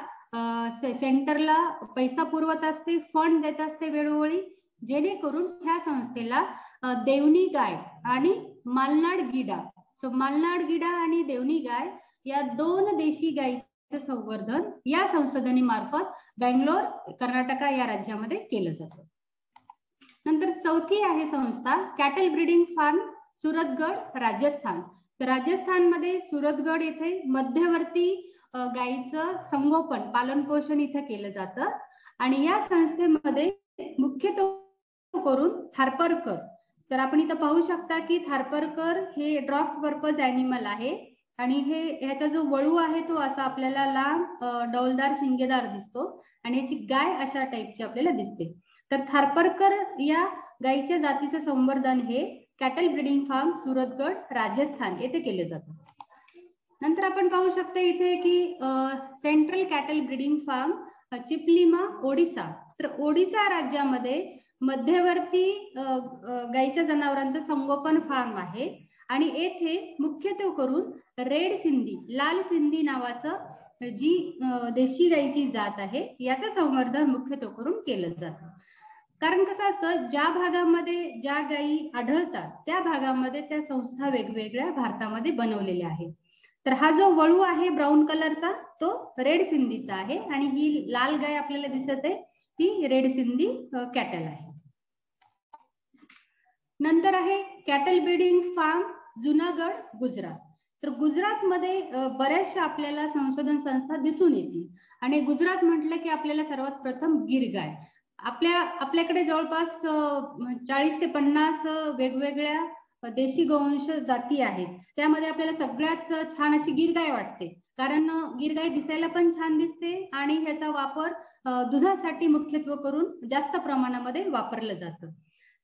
सेंटरला पैसा पुरवत असते, फंड देत असते वेळोवेळी, जेणेकरून ह्या संस्थेला देवणी गाय आणि मालनाड गीडा. सो मालनाड गीडा आणि देवणी गाय या 2 देशी गायीचं संवर्धन या संशोधनीमार्फत बेंगलोर, कर्नाटका या राज्यामध्ये केलं जातं. नंतर चौथी आहे संस्था cattle breeding farm Suratgarh, Rajasthan. तर राजस्थानमध्ये सुरतगड येथे मध्यवर्ती गायीचं संगोपन, पालन पोषण इथे केलं जातं. आणि या संस्थेमध्ये मुख्यत्वे करून थारपारकर, तर आपण इथं पाहू शकता की थारपारकर हे ड्रॉफ्ट पर्पज ॲनिमल आहे आणि ह्याचा जो वळू आहे तो असा आपल्याला लांब डौलदार शिंगेदार दिसतो आणि याची गाय अशा टाईपची आपल्याला दिसते. तर थारपारकर या गायीच्या जातीचं संवर्धन हे cattle breeding farm Suratgarh, Rajasthan येथे केले जातं. नंतर आपण पाहू शकतो इथे की central cattle breeding farm Chiplima, Odisha. तर ओडिसा राज्यामध्ये मध्यवर्ती गायीच्या जनावरांचं संगोपन फार्म आहे आणि येथे मुख्यत्वे करून रेड सिंधी, लाल सिंधी नावाचं जी देशी गायीची जात आहे याचं संवर्धन मुख्यत्वे करून केलं जातं. कारण कसं असतं, ज्या भागामध्ये ज्या गायी आढळतात त्या भागामध्ये त्या संस्था वेगवेगळ्या भारतामध्ये बनवलेल्या आहेत. तर हा जो वळू आहे ब्राऊन कलरचा तो रेड सिंधीचा आहे आणि ही लाल गाय आपल्याला दिसत आहे ती रेड सिंधी कॅटल आहे. नंतर आहे cattle breeding farm Junagadh, Gujarat. तर गुजरातमध्ये बऱ्याचशा आपल्याला संशोधन संस्था दिसून येतील आणि गुजरात म्हटलं की आपल्याला सर्वात प्रथम गिर गाय. आपल्याकडे जवळपास 40 ते 50 वेगवेगळ्या देशी गोवंश जाती आहेत. त्यामध्ये आपल्याला सगळ्यात छान अशी गिर गाय वाटते, कारण गिर गाय दिसायला पण छान दिसते आणि ह्याचा वापर दुधासाठी मुख्यत्वे करून जास्त प्रमाणामध्ये वापरलं जातं.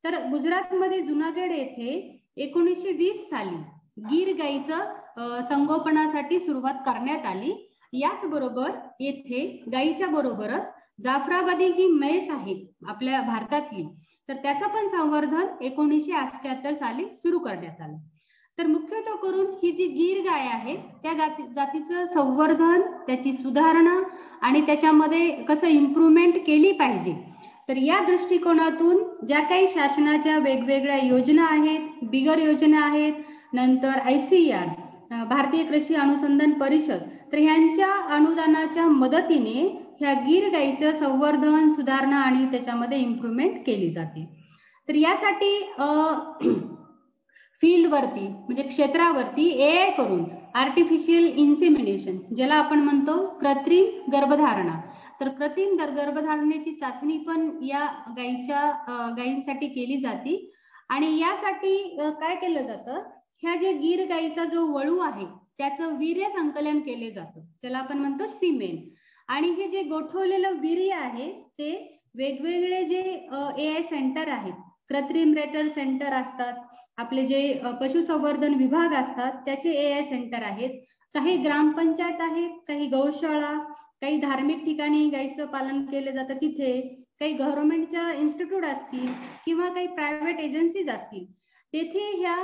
तर गुजरातमध्ये जुनागड येथे 1920 साली गिर गायीचं संगोपनासाठी सुरुवात करण्यात आली. याचबरोबर येथे गायीच्या बरोबरच जाफराबादी जी म्हैस आहे आपल्या भारतातली, तर त्याचं पण संवर्धन 1978 साली सुरू करण्यात आलं. तर मुख्यत्वे करून ही जी गिर गाय आहे त्या जातीचं संवर्धन, त्याची सुधारणा आणि त्याच्यामध्ये कसं इम्प्रूव्हमेंट केली पाहिजे, तर या दृष्टिकोनातून ज्या काही शासनाच्या वेगवेगळ्या योजना आहेत, बिगर योजना आहेत, नंतर ICAR भारतीय कृषी अनुसंधान परिषद, तर ह्यांच्या अनुदानाच्या मदतीने ह्या गिर गायीचं संवर्धन, सुधारणा आणि त्याच्यामध्ये इम्प्रूव्हमेंट केली जाते. तर यासाठी फील्ड वरती म्हणजे क्षेत्रावरती AI करून आर्टिफिशियल इन्सेमिनेशन, ज्याला आपण म्हणतो कृत्रिम गर्भधारणा, तर कृत्रिम गर्भधारणेची चाचणी पण या गायींसाठी केली जाते. आणि यासाठी काय केलं जातं, ह्या जे गिर गायीचा जो वळू आहे त्याचं वीर्य संकलन केले जातं, ज्याला आपण म्हणतो सीमेन. आणि हे जे गोठवलेलं वीर्य आहे ते वेगवेगळे जे AI सेंटर आहेत, कृत्रिम रेटर सेंटर असतात, आपले जे पशुसंवर्धन विभाग असतात त्याचे AI सेंटर आहेत, काही ग्रामपंचायत आहेत, काही गौशाळा, काही धार्मिक ठिकाणी गायीचं पालन केलं जातं तिथे, काही गव्हर्नमेंटच्या इन्स्टिट्यूट असतील किंवा काही प्रायव्हेट एजन्सीज असतील, तेथे ह्या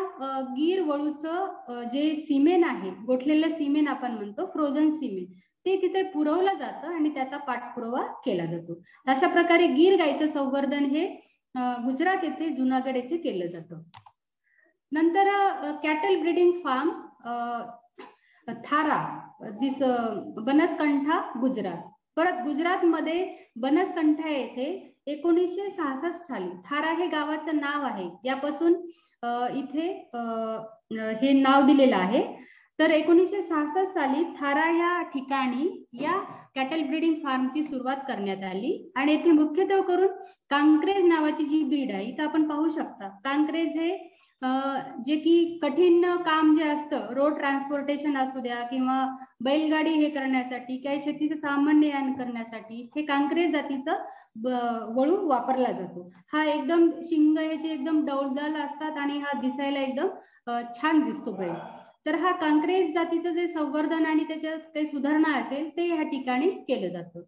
गिर वळूचं जे सिमेन आहे, गोठलेलं सिमेन आपण म्हणतो फ्रोझन सिमेन, ते तिथे पुरवलं जातं आणि त्याचा पाठपुरावा केला जातो. अशा प्रकारे गिर गायीचं संवर्धन हे गुजरात येथे, जुनागड येथे केलं जातं. नंतर कॅटल ब्रीडिंग फार्म थारा बनासकांठा, गुजरात. परत गुजरातमध्ये बनासकांठा येथे 1966 साली थारा हे गावाचं नाव आहे, यापासून इथे हे नाव दिलेलं आहे. तर 1966 साली थारा या ठिकाणी या कॅटल ब्रीडिंग फार्मची सुरुवात करण्यात आली आणि येथे मुख्यत्वे करून कांक्रेज नावाची जी ब्रीड आहे, इथं आपण पाहू शकता कांक्रेज हे जे की कठीण काम जे असतं, रोड ट्रान्सपोर्टेशन असू द्या किंवा बैलगाडी हे करण्यासाठी, काही शेतीचं सामान ने करण्यासाठी हे कांक्रेज जातीचं वळू वापरला जातो. हा एकदम शिंग ह्याचे एकदम डौलदार असतात आणि हा दिसायला एकदम छान दिसतो बैल. तर हा कांक्रेज जातीचं जे संवर्धन आणि त्याच्यात काही सुधारणा असेल ते ह्या ठिकाणी केलं जातं.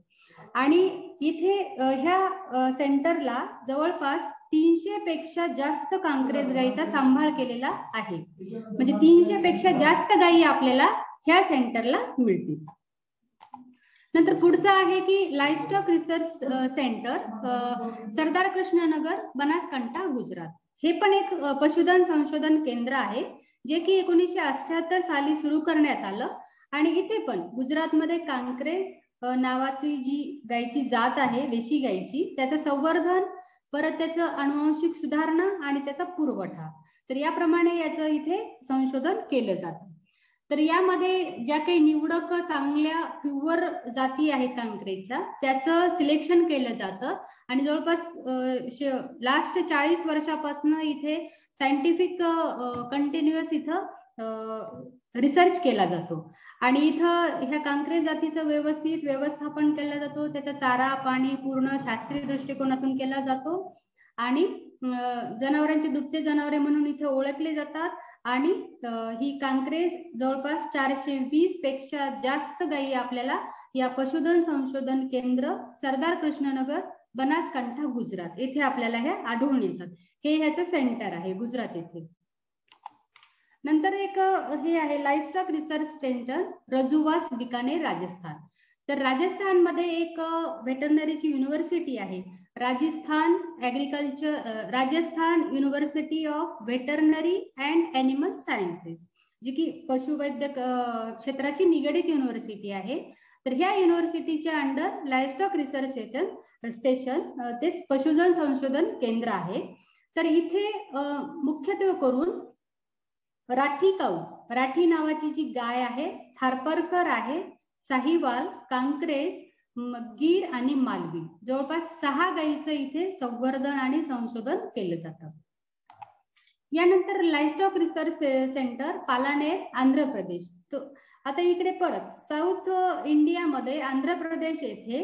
आणि इथे ह्या सेंटरला जवळपास 300 पेक्षा जास्त कांक्रेज गायीचा सांभाळ केलेला आहे, म्हणजे 300 पेक्षा जास्त गायी आपल्याला ह्या सेंटरला मिळतील. नंतर पुढचं आहे की लाईव्हस्टॉक रिसर्च सेंटर सरदार कृष्णनगर, बनासकांठा, गुजरात. हे पण एक पशुधन संशोधन केंद्र आहे, जे की 1978 साली सुरू करण्यात आलं. आणि इथे पण गुजरातमध्ये कांक्रेज नावाची जी गायची जात आहे देशी गायची, त्याचं संवर्धन, परत त्याचं अनुवांशिक सुधारणा आणि त्याचा पुरवठा, तर याप्रमाणे याचं इथे संशोधन केलं जातं. तर यामध्ये ज्या काही निवडक चांगल्या प्युअर जाती आहेत कांक्रेजच्या, त्याचं सिलेक्शन केलं जातं आणि जवळपास लास्ट 40 वर्षापासून इथे सायंटिफिक कंटिन्युअस इथं रिसर्च केला जातो. आणि इथं ह्या कांक्रेज जातीचं व्यवस्थित व्यवस्थापन केलं जातो, त्याचा चारा पाणी पूर्ण शास्त्रीय दृष्टिकोनातून केला जातो. आणि जनावरांची दुभते जनावरे म्हणून इथे ओळखले जातात. आणि ही कांक्रेज जवळपास 420 पेक्षा जास्त गायी आपल्याला या पशुधन संशोधन केंद्र सरदार कृष्णनगर बनासकांठा गुजरात येथे आपल्याला हे आढळून येतात. हे ह्याचं सेंटर आहे गुजरात येथे. नंतर एक हे आहे livestock research centre RAJUVAS Bikaner Rajasthan. तर राजस्थानमध्ये एक व्हेटरनरीची युनिव्हर्सिटी आहे, Rajasthan university of veterinary and animal sciences, जी की पशुवैद्यक क्षेत्राशी निगडित युनिव्हर्सिटी आहे. तर ह्या युनिव्हर्सिटीच्या अंडर लाईव्हस्टॉक रिसर्च स्टेशन तेच पशुधन संशोधन केंद्र आहे. तर इथे मुख्यत्वे करून राठी नावाची जी गाय आहे, थारपारकर आहे, साहिवाल, कांक्रेज, गीर आणि मालवी, जवळपास 6 गायीचं इथे संवर्धन आणि संशोधन केलं जातं. यानंतर लाईव्हस्टॉक रिसर्च सेंटर पालानेर आंध्र प्रदेश. आता इकडे परत साऊथ इंडियामध्ये आंध्र प्रदेश येथे